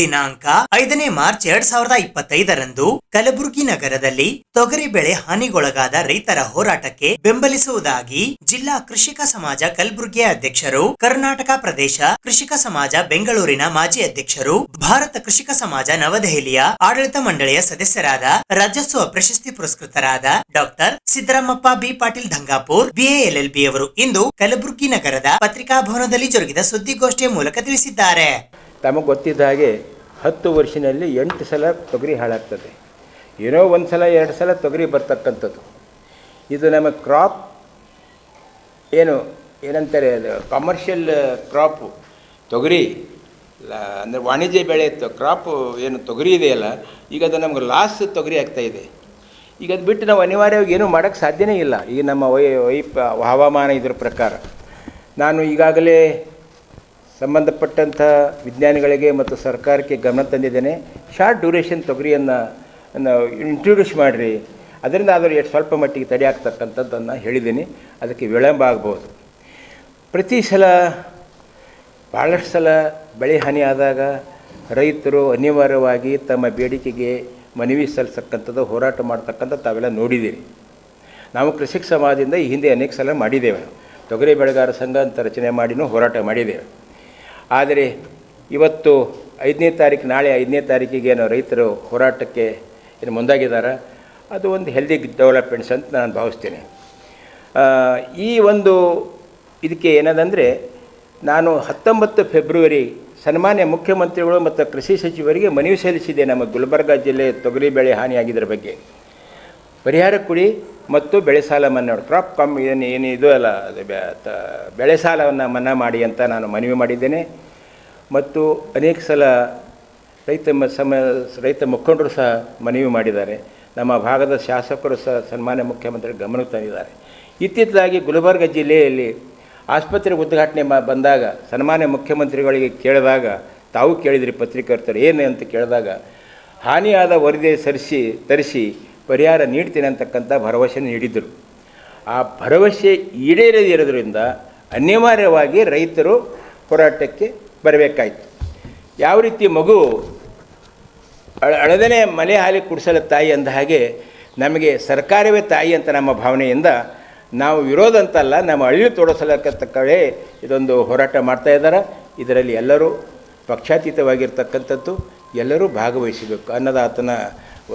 ದಿನಾಂಕ 5ನೇ ಮಾರ್ಚ್ 2025ರಂದು ಕಲಬುರಗಿ ನಗರದಲ್ಲಿ ತೊಗರಿ ಬೆಳೆ ಹಾನಿಗೊಳಗಾದ ರೈತರ ಹೋರಾಟಕ್ಕೆ ಬೆಂಬಲಿಸುವುದಾಗಿ ಜಿಲ್ಲಾ ಕೃಷಿಕ ಸಮಾಜ ಕಲಬುರಗಿಯ ಅಧ್ಯಕ್ಷರು, ಕರ್ನಾಟಕ ಪ್ರದೇಶ ಕೃಷಿಕ ಸಮಾಜ ಬೆಂಗಳೂರಿನ ಮಾಜಿ ಅಧ್ಯಕ್ಷರು, ಭಾರತ ಕೃಷಿಕ ಸಮಾಜ ನವದೆಹಲಿಯ ಆಡಳಿತ ಮಂಡಳಿಯ ಸದಸ್ಯರಾದ ರಾಜ್ಯೋತ್ಸವ ಪ್ರಶಸ್ತಿ ಪುರಸ್ಕೃತರಾದ doctor Siddaramappa B Patil Dangapur BALLB ಅವರು ಇಂದು ಕಲಬುರಗಿ ನಗರದ ಪತ್ರಿಕಾ ಭವನದಲ್ಲಿ ಜರುಗಿದ ಸುದ್ದಿಗೋಷ್ಠಿಯ ಮೂಲಕ ತಿಳಿಸಿದ್ದಾರೆ. ತಮಗೆ ಗೊತ್ತಿದ್ದ ಹಾಗೆ 10 ವರ್ಷದಲ್ಲಿ 8 ಸಲ ತೊಗರಿ ಹಾಳಾಗ್ತದೆ. ಏನೋ ಒಂದು ಸಲ 2 ಸಲ ತೊಗರಿ ಬರ್ತಕ್ಕಂಥದ್ದು. ಇದು ನಮ್ಮ ಕ್ರಾಪ್ ಏನಂತಾರೆ, ಅದು ಕಮರ್ಷಿಯಲ್ ಕ್ರಾಪು ತೊಗರಿ, ಅಂದರೆ ವಾಣಿಜ್ಯ ಬೆಳೆ ಕ್ರಾಪು ಏನು ತೊಗರಿ ಇದೆಯಲ್ಲ, ಈಗ ಅದು ನಮ್ಗೆ ಲಾಸ್ ತೊಗರಿ ಆಗ್ತಾಯಿದೆ. ಈಗ ಅದು ಬಿಟ್ಟು ನಾವು ಅನಿವಾರ್ಯವಾಗಿ ಏನೂ ಮಾಡೋಕ್ಕೆ ಸಾಧ್ಯನೇ ಇಲ್ಲ. ಈಗ ನಮ್ಮ ಹವಾಮಾನ ಇದ್ರ ಪ್ರಕಾರ ನಾನು ಈಗಾಗಲೇ ಸಂಬಂಧಪಟ್ಟಂಥ ವಿಜ್ಞಾನಿಗಳಿಗೆ ಮತ್ತು ಸರ್ಕಾರಕ್ಕೆ ಗಮನ ತಂದಿದ್ದೇನೆ. ಶಾರ್ಟ್ ಡ್ಯೂರೇಷನ್ ತೊಗರಿಯನ್ನು ಇಂಟ್ರೊಡ್ಯೂಸ್ ಮಾಡಿರಿ, ಅದರಿಂದ ಆದರೂ ಎಷ್ಟು ಸ್ವಲ್ಪ ಮಟ್ಟಿಗೆ ತಡೆ ಆಗ್ತಕ್ಕಂಥದ್ದನ್ನು ಹೇಳಿದ್ದೀನಿ. ಅದಕ್ಕೆ ವಿಳಂಬ ಆಗ್ಬೋದು. ಪ್ರತಿ ಸಲ ಭಾಳಷ್ಟು ಸಲ ಬೆಳೆ ಹಾನಿ ಆದಾಗ ರೈತರು ಅನಿವಾರ್ಯವಾಗಿ ತಮ್ಮ ಬೇಡಿಕೆಗೆ ಮನವಿ ಸಲ್ಲಿಸತಕ್ಕಂಥದ್ದು, ಹೋರಾಟ ಮಾಡ್ತಕ್ಕಂಥ ತಾವೆಲ್ಲ ನೋಡಿದ್ದೀರಿ. ನಾವು ಕೃಷಿಕ ಸಮಾಜದಿಂದ ಈ ಹಿಂದೆ ಅನೇಕ ಸಲ ಮಾಡಿದ್ದೇವೆ. ತೊಗರಿ ಬೆಳೆಗಾರ ಸಂಘ ಅಂತ ರಚನೆ ಮಾಡಿನೂ ಹೋರಾಟ ಮಾಡಿದ್ದೇವೆ. ಆದರೆ ಇವತ್ತು 5ನೇ ತಾರೀಕು, ನಾಳೆ 5ನೇ ತಾರೀಕಿಗೆ ಏನೋ ರೈತರು ಹೋರಾಟಕ್ಕೆ ಏನು ಮುಂದಾಗಿದ್ದಾರೆ, ಅದು ಒಂದು ಹೆಲ್ದಿ ಡೆವಲಪ್ಮೆಂಟ್ಸ್ ಅಂತ ನಾನು ಭಾವಿಸ್ತೇನೆ. ಈ ಒಂದು ಇದಕ್ಕೆ ಏನದಂದರೆ, ನಾನು 19 ಫೆಬ್ರವರಿ ಸನ್ಮಾನ್ಯ ಮುಖ್ಯಮಂತ್ರಿಗಳು ಮತ್ತು ಕೃಷಿ ಸಚಿವರಿಗೆ ಮನವಿ ಸಲ್ಲಿಸಿದೆ. ನಮ್ಮ ಗುಲ್ಬರ್ಗ ಜಿಲ್ಲೆ ತೊಗರಿ ಬೆಳೆ ಹಾನಿಯಾಗಿದ್ದರ ಬಗ್ಗೆ ಪರಿಹಾರ ಕೊಡಿ ಮತ್ತು ಬೆಳೆ ಸಾಲ ಮನ್ನಾ, ಕ್ರಾಪ್ ಇದು ಅಲ್ಲ, ಅದು ಬೆಳೆ ಸಾಲವನ್ನು ಮನ್ನಾ ಮಾಡಿ ಅಂತ ನಾನು ಮನವಿ ಮಾಡಿದ್ದೇನೆ. ಮತ್ತು ಅನೇಕ ಸಲ ರೈತ ಮುಖಂಡರು ಸಹ ಮನವಿ ಮಾಡಿದ್ದಾರೆ. ನಮ್ಮ ಭಾಗದ ಶಾಸಕರು ಸಹ ಸನ್ಮಾನ್ಯ ಮುಖ್ಯಮಂತ್ರಿ ಗಮನಕ್ಕೆ ತಂದಿದ್ದಾರೆ. ಇತ್ತಿತ್ತಲಾಗಿ ಗುಲ್ಬರ್ಗ ಜಿಲ್ಲೆಯಲ್ಲಿ ಆಸ್ಪತ್ರೆ ಉದ್ಘಾಟನೆ ಬಂದಾಗ ಸನ್ಮಾನ್ಯ ಮುಖ್ಯಮಂತ್ರಿಗಳಿಗೆ ಕೇಳಿದಾಗ, ತಾವು ಕೇಳಿದ್ರಿ ಪತ್ರಿಕರ್ತರು ಏನು ಅಂತ ಕೇಳಿದಾಗ, ಹಾನಿಯಾದ ವರದಿ ತರಿಸಿ ಪರಿಹಾರ ನೀಡ್ತೀನಿ ಅಂತಕ್ಕಂಥ ಭರವಸೆ ನೀಡಿದ್ದರು. ಆ ಭರವಸೆ ಈಡೇರದಿರೋದ್ರಿಂದ ಅನಿವಾರ್ಯವಾಗಿ ರೈತರು ಹೋರಾಟಕ್ಕೆ ಬರಬೇಕಾಯಿತು. ಯಾವ ರೀತಿ ಮಗು ಅಳದನೇ ಮಲೆ ಹಾಲಿ ಕುಡಿಸಲು ತಾಯಿ ಅಂದ ಹಾಗೆ ನಮಗೆ ಸರ್ಕಾರವೇ ತಾಯಿ ಅಂತ ನಮ್ಮ ಭಾವನೆಯಿಂದ ನಾವು ವಿರೋಧ ಅಂತಲ್ಲ, ನಮ್ಮ ಅಳಿಲು ತೋಡಿಸಲಕ್ಕ ಕಡೆ ಇದೊಂದು ಹೋರಾಟ ಮಾಡ್ತಾ ಇದ್ದಾರೆ. ಇದರಲ್ಲಿ ಎಲ್ಲರೂ ಪಕ್ಷಾತೀತವಾಗಿರ್ತಕ್ಕಂಥದ್ದು, ಎಲ್ಲರೂ ಭಾಗವಹಿಸಬೇಕು ಅನ್ನೋದಾತನ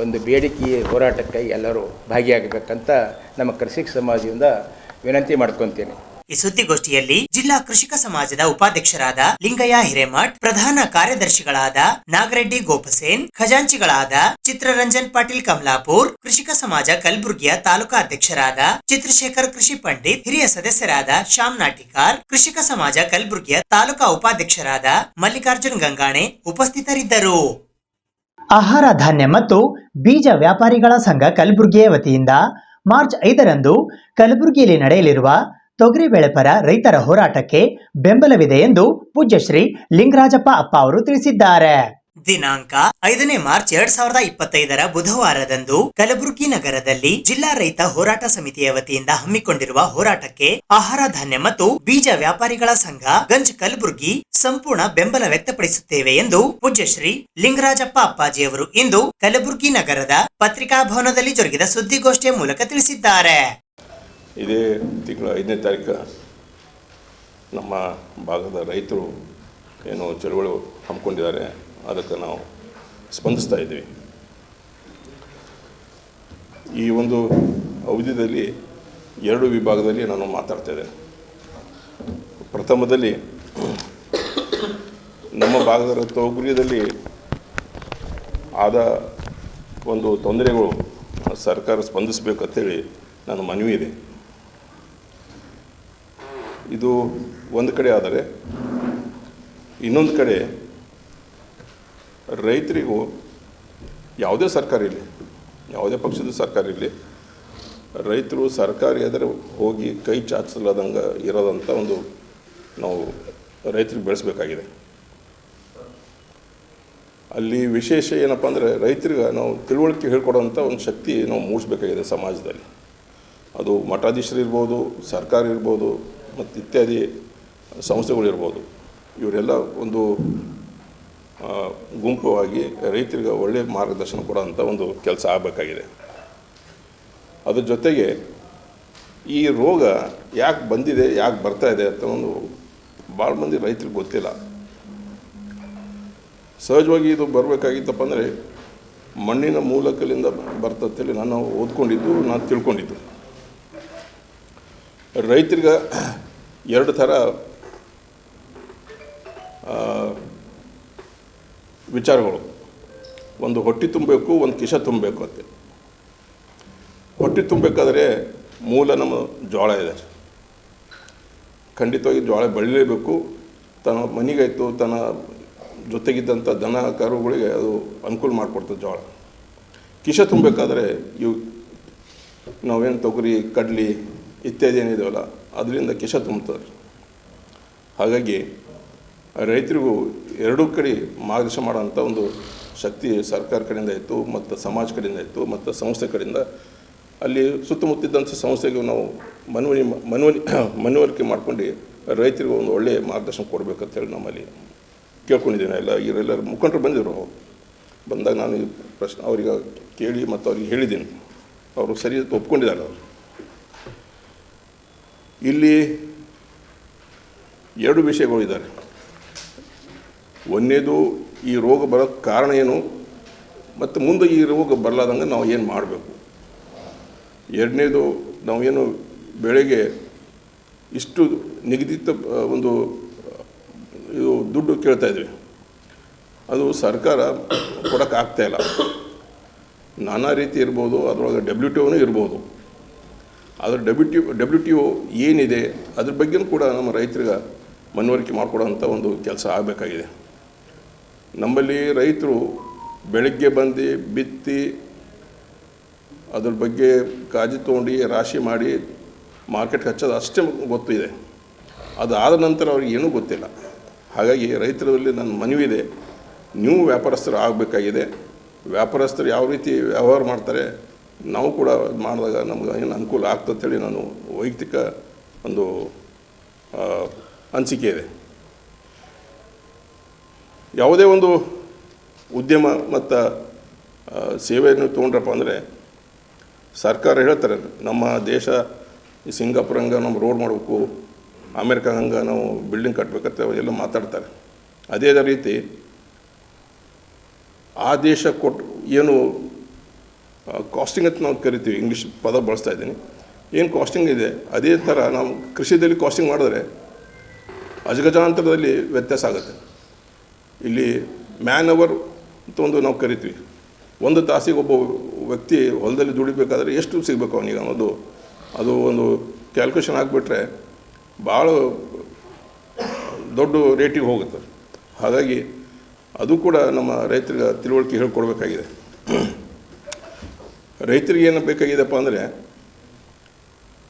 ಒಂದು ಬೇಡಿಕೆ ಹೋರಾಟಕ್ಕೆ ಎಲ್ಲರೂ ಭಾಗಿಯಾಗಬೇಕಂತ ನಮ್ಮ ಕೃಷಿಕ ಸಮಾಜದಿಂದ ವಿನಂತಿ ಮಾಡ್ಕೊತೇನೆ. ಈ ಸುದ್ದಿಗೋಷ್ಠಿಯಲ್ಲಿ ಜಿಲ್ಲಾ ಕೃಷಿಕ ಸಮಾಜದ ಉಪಾಧ್ಯಕ್ಷರಾದ ಲಿಂಗಯ್ಯ ಹಿರೇಮಠ್, ಪ್ರಧಾನ ಕಾರ್ಯದರ್ಶಿಗಳಾದ ನಾಗರೆಡ್ಡಿ ಗೋಪಸೇನ್, ಖಜಾಂಚಿಗಳಾದ ಚಿತ್ರರಂಜನ್ ಪಾಟೀಲ್ ಕಮಲಾಪುರ್, ಕೃಷಿಕ ಸಮಾಜ ಕಲಬುರಗಿಯ ತಾಲೂಕಾ ಅಧ್ಯಕ್ಷರಾದ ಚಿತ್ರಶೇಖರ್ ಕೃಷಿ ಪಂಡಿತ್, ಹಿರಿಯ ಸದಸ್ಯರಾದ ಶ್ಯಾಮ್ ನಾಟಿಕಾರ್, ಕೃಷಿಕ ಸಮಾಜ ಕಲಬುರಗಿಯ ತಾಲೂಕಾ ಉಪಾಧ್ಯಕ್ಷರಾದ ಮಲ್ಲಿಕಾರ್ಜುನ್ ಗಂಗಾಣೆ ಉಪಸ್ಥಿತರಿದ್ದರು. ಆಹಾರ ಧಾನ್ಯ ಮತ್ತು ಬೀಜ ವ್ಯಾಪಾರಿಗಳ ಸಂಘ ಕಲಬುರಗಿಯ ವತಿಯಿಂದ ಮಾರ್ಚ್ 5ರಂದು ಕಲಬುರಗಿಯಲ್ಲಿ ನಡೆಯಲಿರುವ ತೊಗರಿ ಬೆಳೆ ಪರ ರೈತರ ಹೋರಾಟಕ್ಕೆ ಬೆಂಬಲವಿದೆ ಎಂದು ಪೂಜ್ಯ ಶ್ರೀ ಲಿಂಗರಾಜಪ್ಪ ಅಪ್ಪ ಅವರು ತಿಳಿಸಿದ್ದಾರೆ. ದಿನಾಂಕ 5ನೇ ಮಾರ್ಚ್ 2025ರ ಬುಧವಾರದಂದು ಕಲಬುರಗಿ ನಗರದಲ್ಲಿ ಜಿಲ್ಲಾ ರೈತ ಹೋರಾಟ ಸಮಿತಿಯ ವತಿಯಿಂದ ಹಮ್ಮಿಕೊಂಡಿರುವ ಹೋರಾಟಕ್ಕೆ ಆಹಾರ ಧಾನ್ಯ ಮತ್ತು ಬೀಜ ವ್ಯಾಪಾರಿಗಳ ಸಂಘ ಗಂಜ್ ಕಲಬುರಗಿ ಸಂಪೂರ್ಣ ಬೆಂಬಲ ವ್ಯಕ್ತಪಡಿಸುತ್ತೇವೆ ಎಂದು ಪೂಜ್ಯ ಶ್ರೀ ಲಿಂಗರಾಜಪ್ಪ ಅಪ್ಪಾಜಿಯವರು ಇಂದು ಕಲಬುರಗಿ ನಗರದ ಪತ್ರಿಕಾ ಭವನದಲ್ಲಿ ಜರುಗಿದ ಸುದ್ದಿಗೋಷ್ಠಿಯ ಮೂಲಕ ತಿಳಿಸಿದ್ದಾರೆ. ಇದೇ ತಿಂಗಳ 5ನೇ ತಾರೀಕು ನಮ್ಮ ಭಾಗದ ರೈತರು ಏನು ಚಳುವಳಿ ಹಮ್ಮಿಕೊಂಡಿದ್ದಾರೆ, ಅದಕ್ಕೆ ನಾವು ಸ್ಪಂದಿಸ್ತಾ ಇದ್ದೀವಿ. ಈ ಒಂದು ಅವಧಿಯಲ್ಲಿ 2 ವಿಭಾಗದಲ್ಲಿ ನಾನು ಮಾತಾಡ್ತಾ ಇದ್ದೇನೆ. ಪ್ರಥಮದಲ್ಲಿ ನಮ್ಮ ಭಾಗದ ತೊಗರಿಯಲ್ಲಿ ಆದ ಒಂದು ತೊಂದರೆಗಳು ಸರ್ಕಾರ ಸ್ಪಂದಿಸಬೇಕಂತೇಳಿ ನನ್ನ ಮನವಿ ಇದೆ. ಇದು ಒಂದು ಕಡೆ ಆದರೆ, ಇನ್ನೊಂದು ಕಡೆ ರೈತರಿಗೂ ಯಾವುದೇ ಸರ್ಕಾರ ಇರಲಿ, ಯಾವುದೇ ಪಕ್ಷದ ಸರ್ಕಾರ ಇರಲಿ, ರೈತರು ಸರ್ಕಾರಿ ಆದರೆ ಹೋಗಿ ಕೈ ಚಾಚಲಾದಂಗೆ ಇರೋದಂಥ ಒಂದು ನಾವು ರೈತರಿಗೆ ಬೆಳೆಸಬೇಕಾಗಿದೆ. ಅಲ್ಲಿ ವಿಶೇಷ ಏನಪ್ಪ ಅಂದರೆ, ರೈತರಿಗೆ ನಾವು ತಿಳುವಳಿಕೆ ಹೇಳ್ಕೊಡೋಂಥ ಒಂದು ಶಕ್ತಿ ನಾವು ಮೂಡಿಸ್ಬೇಕಾಗಿದೆ ಸಮಾಜದಲ್ಲಿ. ಅದು ಮಠಾಧೀಶರಿರ್ಬೋದು, ಸರ್ಕಾರ ಇರ್ಬೋದು, ಮತ್ತು ಇತ್ಯಾದಿ ಸಂಸ್ಥೆಗಳಿರ್ಬೋದು. ಇವರೆಲ್ಲ ಒಂದು ಗುಂಪುವಾಗಿ ರೈತರಿಗೆ ಒಳ್ಳೆಯ ಮಾರ್ಗದರ್ಶನ ಕೊಡೋಂಥ ಒಂದು ಕೆಲಸ ಆಗಬೇಕಾಗಿದೆ. ಅದ್ರ ಜೊತೆಗೆ ಈ ರೋಗ ಯಾಕೆ ಬಂದಿದೆ, ಯಾಕೆ ಬರ್ತಾ ಇದೆ ಅಂತ ಒಂದು ಭಾಳ ಮಂದಿ ರೈತರಿಗೆ ಗೊತ್ತಿಲ್ಲ. ಸಹಜವಾಗಿ ಇದು ಬರಬೇಕಾಗಿತ್ತಪ್ಪ ಅಂದರೆ ಮಣ್ಣಿನ ಮೂಲಕಲಿಂದ ಬರ್ತಂತೇಳಿ ನಾನು ಓದ್ಕೊಂಡಿದ್ದು, ನಾನು ತಿಳ್ಕೊಂಡಿದ್ದು. ರೈತರಿಗೆ 2 ಥರ ವಿಚಾರಗಳು. ಒಂದು ಹೊಟ್ಟೆ ತುಂಬಬೇಕು, ಒಂದು ಕಿಶ ತುಂಬಬೇಕು ಅಂತ. ಹೊಟ್ಟೆ ತುಂಬಬೇಕಾದ್ರೆ ಮೂಲ ನಮ್ಮ ಜೋಳ ಇದೆ. ಖಂಡಿತವಾಗಿ ಜೋಳ ಬೆಳಿಲೇಬೇಕು. ತನ್ನ ಮನೆಗಾಯಿತು, ತನ್ನ ಜೊತೆಗಿದ್ದಂಥ ದನ ಕರುಗಳಿಗೆ ಅದು ಅನುಕೂಲ ಮಾಡಿಕೊಡ್ತದೆ ಜೋಳ. ಕಿಶ ತುಂಬಬೇಕಾದ್ರೆ ಇವು ನಾವೇನು ತೊಗರಿ, ಕಡ್ಲಿ ಇತ್ಯಾದಿ ಏನಿದೆಯಲ್ಲ ಅದರಿಂದ ಕಿಶ ತುಂಬ್ತದೆ. ಹಾಗಾಗಿ ರೈತರಿಗೂ ಎರಡೂ ಕಡೆ ಮಾರ್ಗದರ್ಶನ ಮಾಡೋಂಥ ಒಂದು ಶಕ್ತಿ ಸರ್ಕಾರ ಕಡೆಯಿಂದ ಇತ್ತು, ಮತ್ತು ಸಮಾಜ ಕಡೆಯಿಂದ ಇತ್ತು, ಮತ್ತು ಸಂಸ್ಥೆ ಕಡೆಯಿಂದ. ಅಲ್ಲಿ ಸುತ್ತಮುತ್ತಿದ್ದಂಥ ಸಂಸ್ಥೆಗೆ ನಾವು ಮನವರಿಕೆ ಮಾಡ್ಕೊಂಡು ರೈತರಿಗೆ ಒಂದು ಒಳ್ಳೆಯ ಮಾರ್ಗದರ್ಶನ ಕೊಡಬೇಕಂತೇಳಿ ನಮ್ಮಲ್ಲಿ ಕೇಳ್ಕೊಂಡಿದ್ದೀನಿ. ಇವರೆಲ್ಲರೂ ಮುಖಂಡರು ಬಂದಿದ್ರು. ಬಂದಾಗ ನಾನು ಈ ಪ್ರಶ್ನೆ ಅವ್ರಿಗೆ ಕೇಳಿ ಮತ್ತು ಅವ್ರಿಗೆ ಹೇಳಿದ್ದೀನಿ. ಅವರು ಸರಿ ಒಪ್ಕೊಂಡಿದ್ದಾರೆ. ಅವರು ಇಲ್ಲಿ 2 ವಿಷಯಗಳು ಇದ್ದಾರೆ. ಒಂದನೇದು ಈ ರೋಗ ಬರೋಕ್ಕೆ ಕಾರಣ ಏನು, ಮತ್ತು ಮುಂದೆ ಈ ರೋಗ ಬರಲಾದಂಗೆ ನಾವು ಏನು ಮಾಡಬೇಕು. ಎರಡನೇದು, ನಾವೇನು ಬೆಳೆಗೆ ಇಷ್ಟು ನಿಗದಿತ ಒಂದು ಇದು ದುಡ್ಡು ಕೇಳ್ತಾಯಿದ್ವಿ, ಅದು ಸರ್ಕಾರ ಕೊಡೋಕ್ಕಾಗ್ತಾಯಿಲ್ಲ. ನಾನಾ ರೀತಿ ಇರ್ಬೋದು, ಅದರೊಳಗೆ WTOನೂ ಇರ್ಬೋದು. ಅದರ WTO ಏನಿದೆ ಅದ್ರ ಬಗ್ಗೆನೂ ಕೂಡ ನಮ್ಮ ರೈತರಿಗೆ ಮನವರಿಕೆ ಮಾಡಿಕೊಡೋಂಥ ಒಂದು ಕೆಲಸ ಆಗಬೇಕಾಗಿದೆ. ನಮ್ಮಲ್ಲಿ ರೈತರು ಬೆಳಗ್ಗೆ ಬಂದು ಬಿತ್ತಿ ಅದ್ರ ಬಗ್ಗೆ ಕಾಳಜಿ ತೊಗೊಂಡು ರಾಶಿ ಮಾಡಿ ಮಾರ್ಕೆಟ್ಗೆ ಹಚ್ಚೋದು ಅಷ್ಟೇ ಗೊತ್ತಿದೆ. ಅದಾದ ನಂತರ ಅವ್ರಿಗೆ ಏನೂ ಗೊತ್ತಿಲ್ಲ. ಹಾಗಾಗಿ ರೈತರಲ್ಲಿ ನನ್ನ ಮನವಿದೆ, ನೀವು ವ್ಯಾಪಾರಸ್ಥರು ಆಗಬೇಕಾಗಿದೆ. ವ್ಯಾಪಾರಸ್ಥರು ಯಾವ ರೀತಿ ವ್ಯವಹಾರ ಮಾಡ್ತಾರೆ, ನಾವು ಕೂಡ ಮಾಡಿದಾಗ ನಮ್ಗೆ ಏನು ಅನುಕೂಲ ಆಗ್ತಂತೇಳಿ ನಾನು ವೈಯಕ್ತಿಕ ಒಂದು ಅನಿಸಿಕೆ ಇದೆ. ಯಾವುದೇ ಒಂದು ಉದ್ಯಮ ಮತ್ತು ಸೇವೆಯನ್ನು ತೊಗೊಂಡ್ರಪ್ಪ ಅಂದರೆ ಸರ್ಕಾರ ಹೇಳ್ತಾರೆ, ನಮ್ಮ ದೇಶ ಈ ಸಿಂಗಾಪುರ್ ಹಂಗೆ ನಮ್ಮ ರೋಡ್ ಮಾಡಬೇಕು, ಅಮೇರಿಕಾ ಹಂಗೆ ನಾವು ಬಿಲ್ಡಿಂಗ್ ಕಟ್ಟಬೇಕಂತ ಎಲ್ಲ ಮಾತಾಡ್ತಾರೆ. ಅದೇ ರೀತಿ ಆ ದೇಶ ಕೊಟ್ಟು ಏನು ಕಾಸ್ಟಿಂಗ್ ಅಂತ ನಾವು ಕರಿತೀವಿ, ಇಂಗ್ಲೀಷ್ ಪದ ಬಳಸ್ತಾ ಇದ್ದೀನಿ, ಏನು ಕಾಸ್ಟಿಂಗ್ ಇದೆ ಅದೇ ಥರ ನಾವು ಕೃಷಿಯಲ್ಲಿ ಕಾಸ್ಟಿಂಗ್ ಮಾಡಿದ್ರೆ ಅಜಗಜಾಂತರದಲ್ಲಿ ವ್ಯತ್ಯಾಸ ಆಗುತ್ತೆ. ಇಲ್ಲಿ ಮ್ಯಾನ್ ಅವರ್ ಅಂತ ಒಂದು ನಾವು ಕರಿತೀವಿ. 1 ತಾಸಿಗೆ ಒಬ್ಬ ವ್ಯಕ್ತಿ ಹೊಲದಲ್ಲಿ ದುಡಿಬೇಕಾದ್ರೆ ಎಷ್ಟು ಸಿಗಬೇಕು ಅವನಿಗೆ ಅನ್ನೋದು, ಅದು ಒಂದು ಕ್ಯಾಲ್ಕುಲೇಷನ್ ಆಗಿಬಿಟ್ರೆ ಭಾಳ ದೊಡ್ಡ ರೇಟಿಗೆ ಹೋಗುತ್ತೆ. ಹಾಗಾಗಿ ಅದು ಕೂಡ ನಮ್ಮ ರೈತರಿಗೆ ತಿಳುವಳಿಕೆ ಹೇಳ್ಕೊಡ್ಬೇಕಾಗಿದೆ. ರೈತರಿಗೆ ಏನು ಬೇಕಾಗಿದೆಪ್ಪ ಅಂದರೆ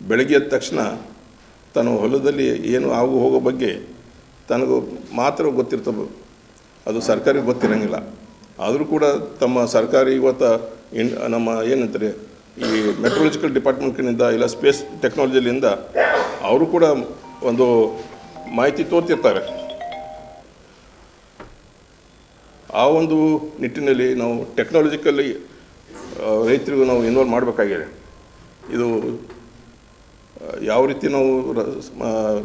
ಬೆಳಗ್ಗೆ ಎದ್ದ ತಕ್ಷಣ ತನ್ನ ಹೊಲದಲ್ಲಿ ಏನು ಆಗು ಹೋಗೋ ಬಗ್ಗೆ ತನಗೂ ಮಾತ್ರ ಗೊತ್ತಿರ್ತವೆ, ಅದು ಸರ್ಕಾರಿಗೆ ಗೊತ್ತಿರೋಂಗಿಲ್ಲ. ಆದರೂ ಕೂಡ ತಮ್ಮ ಸರ್ಕಾರಿ ಇವತ್ತು ನಮ್ಮ ಏನಂತಾರೆ ಈ ಮೆಟ್ರಾಲಜಿಕಲ್ ಡಿಪಾರ್ಟ್ಮೆಂಟ್ನಿಂದ ಇಲ್ಲ ಸ್ಪೇಸ್ ಟೆಕ್ನಾಲಜಿಲಿಂದ ಅವರು ಕೂಡ ಒಂದು ಮಾಹಿತಿ ತೋರ್ತಿರ್ತಾರೆ. ಆ ಒಂದು ನಿಟ್ಟಿನಲ್ಲಿ ನಾವು ಟೆಕ್ನಾಲಜಿಕಲ್ಲಿ ರೈತರಿಗೂ ನಾವು ಇನ್ವಾಲ್ವ್ ಮಾಡಬೇಕಾಗಿದೆ. ಇದು ಯಾವ ರೀತಿ ನಾವು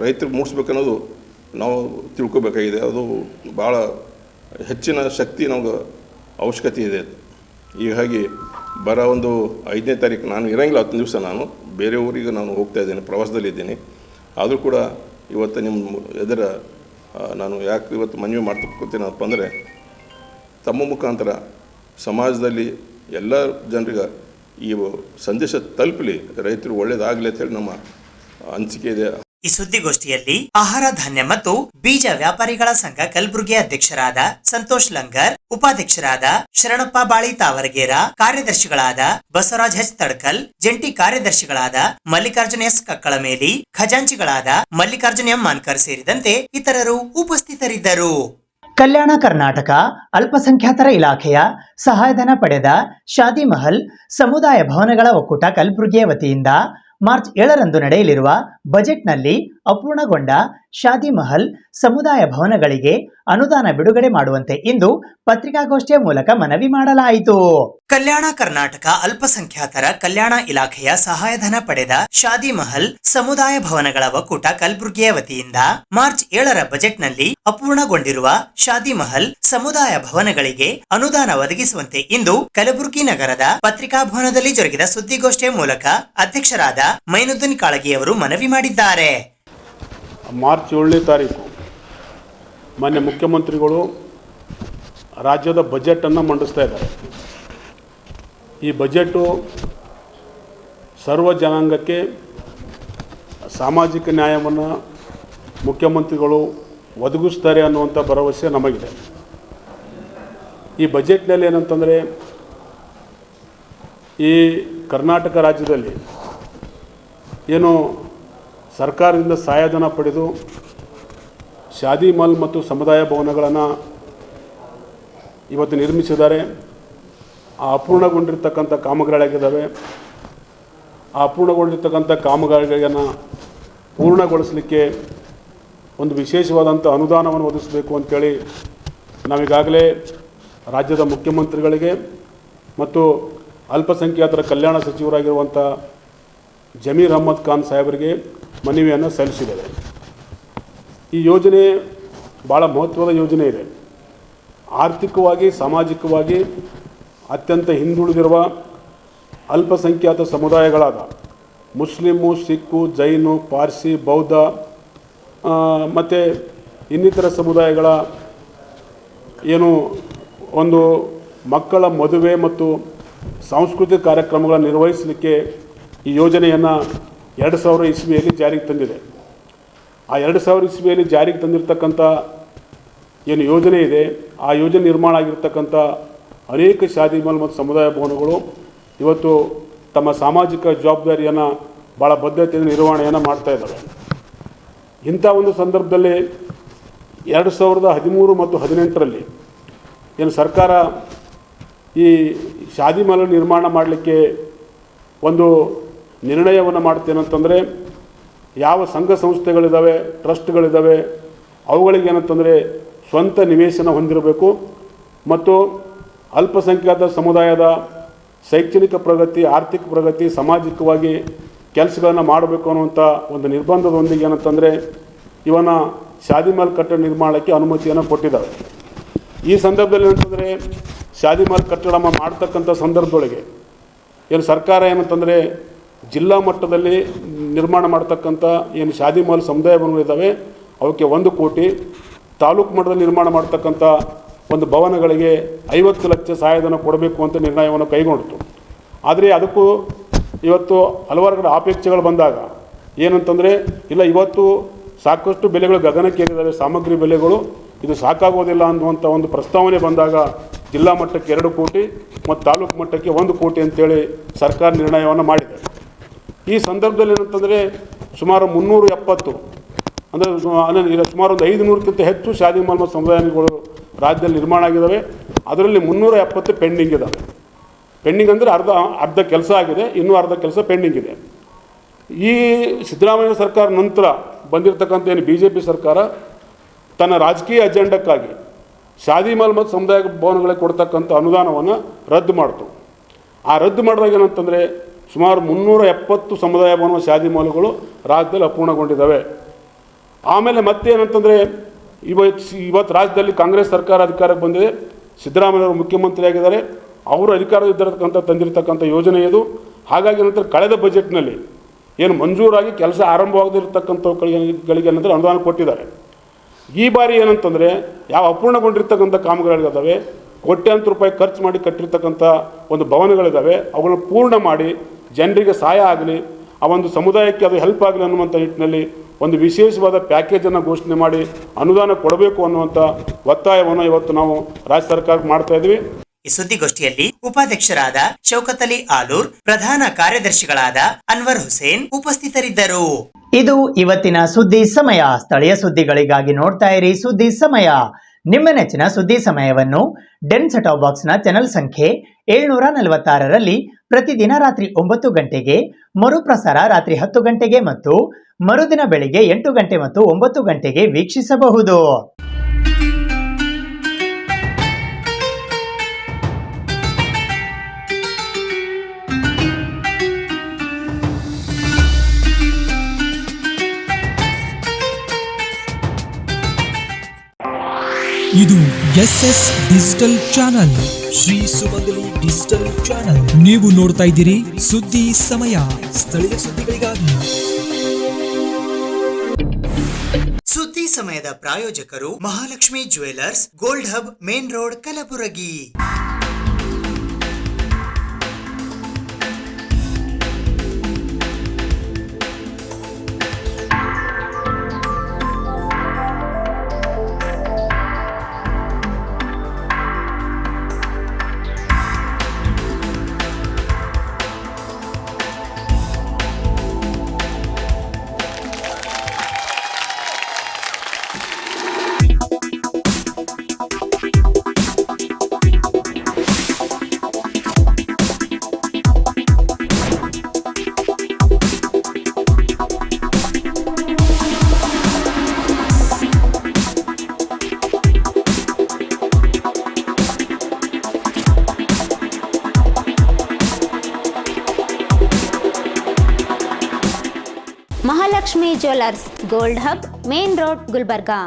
ರೈತರಿಗೆ ಮೂಡಿಸ್ಬೇಕನ್ನೋದು ನಾವು ತಿಳ್ಕೊಬೇಕಾಗಿದೆ. ಅದು ಭಾಳ ಹೆಚ್ಚಿನ ಶಕ್ತಿ ನಮಗೆ ಅವಶ್ಯಕತೆ ಇದೆ. ಹೀಗಾಗಿ ಬರೋ ಒಂದು 5ನೇ ತಾರೀಕು ನಾನು ಇರೋಂಗಿಲ್ಲ, 10 ದಿವಸ ನಾನು ಬೇರೆ ಊರಿಗೆ ನಾನು ಹೋಗ್ತಾ ಇದ್ದೇನೆ, ಪ್ರವಾಸದಲ್ಲಿದ್ದೀನಿ. ಆದರೂ ಕೂಡ ಇವತ್ತು ನಿಮ್ಮ ಎದುರ ನಾನು ಯಾಕೆ ಇವತ್ತು ಮನವಿ ಮಾಡ್ತಿರ್ಕೊತೀನಪ್ಪ ಅಂದರೆ ತಮ್ಮ ಮುಖಾಂತರ ಸಮಾಜದಲ್ಲಿ ಎಲ್ಲ ಜನರಿಗೆ ಈ ಸಂದೇಶ ತಲುಪಲಿ, ರೈತರು ಒಳ್ಳೇದಾಗಲಿ ಅಂತ ಹೇಳಿ ನಮ್ಮ ಅನಿಸಿಕೆ ಇದೆ. ಈ ಸುದ್ದಿಗೋಷ್ಠಿಯಲ್ಲಿ ಆಹಾರ ಧಾನ್ಯ ಮತ್ತು ಬೀಜ ವ್ಯಾಪಾರಿಗಳ ಸಂಘ ಕಲಬುರಗಿ ಅಧ್ಯಕ್ಷರಾದ ಸಂತೋಷ್ ಲಂಗರ್, ಉಪಾಧ್ಯಕ್ಷರಾದ ಶರಣಪ್ಪ ಬಾಳಿ ತಾವರಗೇರ, ಕಾರ್ಯದರ್ಶಿಗಳಾದ ಬಸವರಾಜ್ ಹೆಚ್ ತಡ್ಕಲ್, ಜಂಟಿ ಕಾರ್ಯದರ್ಶಿಗಳಾದ ಮಲ್ಲಿಕಾರ್ಜುನ ಎಸ್ ಕಕ್ಕಳಮೇಲಿ, ಖಜಾಂಚಿಗಳಾದ ಮಲ್ಲಿಕಾರ್ಜುನ ಎಂ ಮಾನ್ಕರ್ ಸೇರಿದಂತೆ ಇತರರು ಉಪಸ್ಥಿತರಿದ್ದರು. ಕಲ್ಯಾಣ ಕರ್ನಾಟಕ ಅಲ್ಪಸಂಖ್ಯಾತರ ಇಲಾಖೆಯ ಸಹಾಯಧನ ಪಡೆದ ಶಾದಿ ಮಹಲ್ ಸಮುದಾಯ ಭವನಗಳ ಒಕ್ಕೂಟ ಕಲಬುರಗಿಯ ವತಿಯಿಂದ ಮಾರ್ಚ್ 7ರಂದು ನಡೆಯಲಿರುವ ಬಜೆಟ್ನಲ್ಲಿ ಅಪೂರ್ಣಗೊಂಡ ಶಾದಿ ಮಹಲ್ ಸಮುದಾಯ ಭವನಗಳಿಗೆ ಅನುದಾನ ಬಿಡುಗಡೆ ಮಾಡುವಂತೆ ಇಂದು ಪತ್ರಿಕಾಗೋಷ್ಠಿಯ ಮೂಲಕ ಮನವಿ ಮಾಡಲಾಯಿತು. ಕಲ್ಯಾಣ ಕರ್ನಾಟಕ ಅಲ್ಪಸಂಖ್ಯಾತರ ಕಲ್ಯಾಣ ಇಲಾಖೆಯ ಸಹಾಯಧನ ಪಡೆದ ಶಾದಿ ಮಹಲ್ ಸಮುದಾಯ ಭವನಗಳ ಒಕ್ಕೂಟ ಕಲಬುರಗಿಯ ವತಿಯಿಂದ ಮಾರ್ಚ್ 7ರ ಬಜೆಟ್ನಲ್ಲಿ ಅಪೂರ್ಣಗೊಂಡಿರುವ ಶಾದಿ ಮಹಲ್ ಸಮುದಾಯ ಭವನಗಳಿಗೆ ಅನುದಾನ ಒದಗಿಸುವಂತೆ ಇಂದು ಕಲಬುರಗಿ ನಗರದ ಪತ್ರಿಕಾ ಭವನದಲ್ಲಿ ಜರುಗಿದ ಸುದ್ದಿಗೋಷ್ಠಿಯ ಮೂಲಕ ಅಧ್ಯಕ್ಷರಾದ ಮೈನುದ್ದೀನ್ ಕಾಳಗಿಯವರು ಮನವಿ ಮಾಡಿದ್ದಾರೆ. ಮಾರ್ಚ್ 7ನೇ ತಾರೀಕು ಮಾನ್ಯ ಮುಖ್ಯಮಂತ್ರಿಗಳು ರಾಜ್ಯದ ಬಜೆಟನ್ನು ಮಂಡಿಸ್ತಾ ಇದ್ದಾರೆ. ಈ ಬಜೆಟು ಸರ್ವ ಜನಾಂಗಕ್ಕೆ ಸಾಮಾಜಿಕ ನ್ಯಾಯವನ್ನು ಮುಖ್ಯಮಂತ್ರಿಗಳು ಒದಗಿಸ್ತಾರೆ ಅನ್ನುವಂಥ ಭರವಸೆ ನಮಗಿದೆ. ಈ ಬಜೆಟ್ನಲ್ಲಿ ಏನಂತಂದರೆ ಈ ಕರ್ನಾಟಕ ರಾಜ್ಯದಲ್ಲಿ ಏನು ಸರ್ಕಾರದಿಂದ ಸಹಾಯಧನ ಪಡೆದು ಶಾದಿ ಮಹಲ್ ಮತ್ತು ಸಮುದಾಯ ಭವನಗಳನ್ನು ಇವತ್ತು ನಿರ್ಮಿಸಿದ್ದಾರೆ. ಆ ಅಪೂರ್ಣಗೊಂಡಿರ್ತಕ್ಕಂಥ ಕಾಮಗಾರಿಗಳಿದ್ದಾವೆ. ಆ ಅಪೂರ್ಣಗೊಂಡಿರ್ತಕ್ಕಂಥ ಕಾಮಗಾರಿಗಳನ್ನು ಪೂರ್ಣಗೊಳಿಸಲಿಕ್ಕೆ ಒಂದು ವಿಶೇಷವಾದಂಥ ಅನುದಾನವನ್ನು ಒದಗಿಸಬೇಕು ಅಂಥೇಳಿ ನಾವೀಗಾಗಲೇ ರಾಜ್ಯದ ಮುಖ್ಯಮಂತ್ರಿಗಳಿಗೆ ಮತ್ತು ಅಲ್ಪಸಂಖ್ಯಾತರ ಕಲ್ಯಾಣ ಸಚಿವರಾಗಿರುವಂಥ ಜಮೀರ್ ಅಹ್ಮದ್ ಖಾನ್ ಸಾಹೇಬರಿಗೆ ಮನವಿಯನ್ನು ಸಲ್ಲಿಸಿದ್ದೇವೆ. ಈ ಯೋಜನೆ ಭಾಳ ಮಹತ್ವದ ಯೋಜನೆ ಇದೆ. ಆರ್ಥಿಕವಾಗಿ ಸಾಮಾಜಿಕವಾಗಿ ಅತ್ಯಂತ ಹಿಂದುಳಿದಿರುವ ಅಲ್ಪಸಂಖ್ಯಾತ ಸಮುದಾಯಗಳಾದ ಮುಸ್ಲಿಮು, ಸಿಖ್ಖು, ಜೈನು, ಪಾರ್ಸಿ, ಬೌದ್ಧ ಮತ್ತು ಇನ್ನಿತರ ಸಮುದಾಯಗಳ ಏನು ಒಂದು ಮಕ್ಕಳ ಮದುವೆ ಮತ್ತು ಸಾಂಸ್ಕೃತಿಕ ಕಾರ್ಯಕ್ರಮಗಳನ್ನು ನಿರ್ವಹಿಸಲಿಕ್ಕೆ ಈ ಯೋಜನೆಯನ್ನು 2000 ಇಸ್ವಿಯಲ್ಲಿ ಜಾರಿಗೆ ತಂದಿದೆ. ಆ 2000 ಇಸ್ವಿಯಲ್ಲಿ ಜಾರಿಗೆ ತಂದಿರತಕ್ಕಂಥ ಏನು ಯೋಜನೆ ಇದೆ, ಆ ಯೋಜನೆ ನಿರ್ಮಾಣ ಆಗಿರ್ತಕ್ಕಂಥ ಅನೇಕ ಶಾದಿ ಮಹಲ್ ಮತ್ತು ಸಮುದಾಯ ಭವನಗಳು ಇವತ್ತು ತಮ್ಮ ಸಾಮಾಜಿಕ ಜವಾಬ್ದಾರಿಯನ್ನು ಭಾಳ ಬದ್ಧತೆಯಿಂದ ನಿರ್ವಹಣೆಯನ್ನು ಮಾಡ್ತಾ ಇದ್ದಾವೆ. ಇಂಥ ಒಂದು ಸಂದರ್ಭದಲ್ಲಿ 2013 ಮತ್ತು 2018ರಲ್ಲಿ ಏನು ಸರ್ಕಾರ ಈ ಶಾದಿ ಮಹಲ್ ನಿರ್ಮಾಣ ಮಾಡಲಿಕ್ಕೆ ಒಂದು ನಿರ್ಣಯವನ್ನು ಮಾಡ್ತೇನಂತಂದರೆ ಯಾವ ಸಂಘ ಸಂಸ್ಥೆಗಳಿದ್ದಾವೆ, ಟ್ರಸ್ಟ್ಗಳಿದ್ದಾವೆ, ಅವುಗಳಿಗೆ ಏನಂತಂದರೆ ಸ್ವಂತ ನಿವೇಶನ ಹೊಂದಿರಬೇಕು ಮತ್ತು ಅಲ್ಪಸಂಖ್ಯಾತ ಸಮುದಾಯದ ಶೈಕ್ಷಣಿಕ ಪ್ರಗತಿ, ಆರ್ಥಿಕ ಪ್ರಗತಿ, ಸಾಮಾಜಿಕವಾಗಿ ಕೆಲಸಗಳನ್ನು ಮಾಡಬೇಕು ಅನ್ನುವಂಥ ಒಂದು ನಿರ್ಬಂಧದೊಂದಿಗೆ ಏನಂತಂದರೆ ಇವನ ಶಾದಿ ಮಹಲ್ ಕಟ್ಟಡ ನಿರ್ಮಾಣಕ್ಕೆ ಅನುಮತಿಯನ್ನು ಕೊಟ್ಟಿದ್ದಾವೆ. ಈ ಸಂದರ್ಭದಲ್ಲಿ ಏನಂತಂದರೆ ಶಾದಿ ಮಹಲ್ ಕಟ್ಟಡ ಮಾಡ್ತಕ್ಕಂಥ ಸಂದರ್ಭದೊಳಗೆ ಏನು ಸರ್ಕಾರ ಏನಂತಂದರೆ ಜಿಲ್ಲಾ ಮಟ್ಟದಲ್ಲಿ ನಿರ್ಮಾಣ ಮಾಡ್ತಕ್ಕಂಥ ಏನು ಶಾದಿ ಮಹಲ್ ಸಮುದಾಯ ಭವನಗಳಿದ್ದಾವೆ ಅವಕ್ಕೆ 1 ಕೋಟಿ, ತಾಲೂಕು ಮಟ್ಟದಲ್ಲಿ ನಿರ್ಮಾಣ ಮಾಡ್ತಕ್ಕಂಥ ಒಂದು ಭವನಗಳಿಗೆ 50 ಲಕ್ಷ ಸಹಾಯಧನ ಕೊಡಬೇಕು ಅಂತ ನಿರ್ಣಯವನ್ನು ಕೈಗೊಂಡಿತು. ಆದರೆ ಅದಕ್ಕೂ ಇವತ್ತು ಹಲವಾರು ಕಡೆ ಆಪೇಕ್ಷೆಗಳು ಬಂದಾಗ ಏನಂತಂದರೆ ಇಲ್ಲ, ಇವತ್ತು ಸಾಕಷ್ಟು ಬೆಲೆಗಳು ಗಗನಕ್ಕೇರಿದ್ದಾವೆ, ಸಾಮಗ್ರಿ ಬೆಲೆಗಳು, ಇದು ಸಾಕಾಗೋದಿಲ್ಲ ಅನ್ನುವಂಥ ಒಂದು ಪ್ರಸ್ತಾವನೆ ಬಂದಾಗ ಜಿಲ್ಲಾ ಮಟ್ಟಕ್ಕೆ 2 ಕೋಟಿ ಮತ್ತು ತಾಲೂಕು ಮಟ್ಟಕ್ಕೆ 1 ಕೋಟಿ ಅಂತೇಳಿ ಸರ್ಕಾರ ನಿರ್ಣಯವನ್ನು ಮಾಡಿದೆ. ಈ ಸಂದರ್ಭದಲ್ಲಿ ಏನಂತಂದರೆ ಸುಮಾರು 370 ಅಂದರೆ ಸುಮಾರು ಒಂದು 500ಕ್ಕಿಂತ ಹೆಚ್ಚು ಶಾದಿ ಮಹಲ್ ಮತ್ತು ಸಮುದಾಯಗಳು ರಾಜ್ಯದಲ್ಲಿ ನಿರ್ಮಾಣ ಆಗಿದ್ದಾವೆ. ಅದರಲ್ಲಿ 370 ಪೆಂಡಿಂಗ್ ಇದ್ದಾವೆ. ಪೆಂಡಿಂಗ್ ಅಂದರೆ ಅರ್ಧ ಕೆಲಸ ಆಗಿದೆ, ಇನ್ನೂ ಅರ್ಧ ಕೆಲಸ ಪೆಂಡಿಂಗ್ ಇದೆ. ಈ ಸಿದ್ದರಾಮಯ್ಯ ಸರ್ಕಾರ ನಂತರ ಬಂದಿರತಕ್ಕಂಥ ಏನು BJP ಸರ್ಕಾರ ತನ್ನ ರಾಜಕೀಯ ಅಜೆಂಡಕ್ಕಾಗಿ ಶಾದಿ ಮಹಲ್ ಮತ್ತು ಸಮುದಾಯ ಭವನಗಳಿಗೆ ಕೊಡ್ತಕ್ಕಂಥ ಅನುದಾನವನ್ನು ರದ್ದು ಮಾಡ್ತು. ಆ ರದ್ದು ಮಾಡಿದಾಗ ಏನಂತಂದರೆ ಸುಮಾರು 370 ಸಮುದಾಯ ಭವನ ಶಾದಿ ಮಹಲ್ಗಳು ರಾಜ್ಯದಲ್ಲಿ ಅಪೂರ್ಣಗೊಂಡಿದ್ದಾವೆ. ಆಮೇಲೆ ಮತ್ತೇನಂತಂದರೆ ಇವತ್ತು ರಾಜ್ಯದಲ್ಲಿ ಕಾಂಗ್ರೆಸ್ ಸರ್ಕಾರ ಅಧಿಕಾರಕ್ಕೆ ಬಂದಿದೆ, ಸಿದ್ದರಾಮಯ್ಯವರು ಮುಖ್ಯಮಂತ್ರಿ ಆಗಿದ್ದಾರೆ, ಅವರು ಅಧಿಕಾರದಿದ್ದಕ್ಕಂಥ ತಂದಿರತಕ್ಕಂಥ ಯೋಜನೆ ಇದು. ಹಾಗಾಗಿ ನಂತರ ಕಳೆದ ಬಜೆಟ್ನಲ್ಲಿ ಏನು ಮಂಜೂರಾಗಿ ಕೆಲಸ ಆರಂಭವಾಗದಿರತಕ್ಕಂಥಗಳಿಗೆ ಏನಂದರೆ ಅನುದಾನ ಕೊಟ್ಟಿದ್ದಾರೆ. ಈ ಬಾರಿ ಏನಂತಂದರೆ ಯಾವ ಅಪೂರ್ಣಗೊಂಡಿರ್ತಕ್ಕಂಥ ಕಾಮಗಾರಿಗಳಿದ್ದಾವೆ, ಕೋಟ್ಯಾಂತರ ರೂಪಾಯಿ ಖರ್ಚು ಮಾಡಿ ಕಟ್ಟಿರ್ತಕ್ಕಂಥ ಒಂದು ಭವನಗಳಿದ್ದಾವೆ, ಅವುಗಳನ್ನು ಪೂರ್ಣ ಮಾಡಿ ಜನರಿಗೆ ಸಹಾಯ ಆಗಲಿ, ಆ ಒಂದು ಸಮುದಾಯಕ್ಕೆ ಅದು ಹೆಲ್ಪ್ ಆಗಲಿ ಅನ್ನುವಂಥ ನಿಟ್ಟಿನಲ್ಲಿ ಒಂದು ವಿಶೇಷವಾದ ಪ್ಯಾಕೇಜನ್ನು ಘೋಷಣೆ ಮಾಡಿ ಅನುದಾನ ಕೊಡಬೇಕು ಅನ್ನುವಂಥ ಒತ್ತಾಯವನ್ನು ಇವತ್ತು ನಾವು ರಾಜ್ಯ ಸರ್ಕಾರಕ್ಕೆ ಮಾಡ್ತಾ ಇದ್ವಿ. ಈ ಸುದ್ದಿಗೋಷ್ಠಿಯಲ್ಲಿ ಉಪಾಧ್ಯಕ್ಷರಾದ ಶೌಕತ್ ಅಲಿ ಆಲೂರ್, ಪ್ರಧಾನ ಕಾರ್ಯದರ್ಶಿಗಳಾದ ಅನ್ವರ್ ಹುಸೇನ್ ಉಪಸ್ಥಿತರಿದ್ದರು. ಇದು ಇವತ್ತಿನ ಸುದ್ದಿ ಸಮಯ. ಸ್ಥಳೀಯ ಸುದ್ದಿಗಳಿಗಾಗಿ ನೋಡ್ತಾ ಇರಿ ಸುದ್ದಿ ಸಮಯ. ನಿಮ್ಮ ನೆಚ್ಚಿನ ಸುದ್ದಿ ಸಮಯವನ್ನು ಡೆನ್ ಸೆಟ್ ಟಾಪ್ ಬಾಕ್ಸ್ನ ಚಾನೆಲ್ ಸಂಖ್ಯೆ 746ರಲ್ಲಿ ಪ್ರತಿದಿನ ರಾತ್ರಿ 9 ಗಂಟೆಗೆ, ಮರುಪ್ರಸಾರ ರಾತ್ರಿ 10 ಗಂಟೆಗೆ ಮತ್ತು ಮರುದಿನ ಬೆಳಿಗ್ಗೆ 8 ಗಂಟೆ ಮತ್ತು 9 ಗಂಟೆಗೆ ವೀಕ್ಷಿಸಬಹುದು. ಇದು SS ಡಿಜಿಟಲ್ ಚಾನಲ್, ಶ್ರೀ ಸುಮಂಗಲಿ ಡಿಜಿಟಲ್ ಚಾನಲ್. ನೀವು ನೋಡ್ತಾ ಇದ್ದೀರಿ ಸುದ್ದಿ ಸಮಯ, ಸ್ಥಳೀಯ ಸುದ್ದಿಗಳಿಗಾಗಿ. ಸುದ್ದಿ ಸಮಯದ ಪ್ರಾಯೋಜಕರು Mahalakshmi jewellers, gold hub, main road, Kalaburagi. Mahalakshmi jewellers, gold hub, main road, Gulbarga.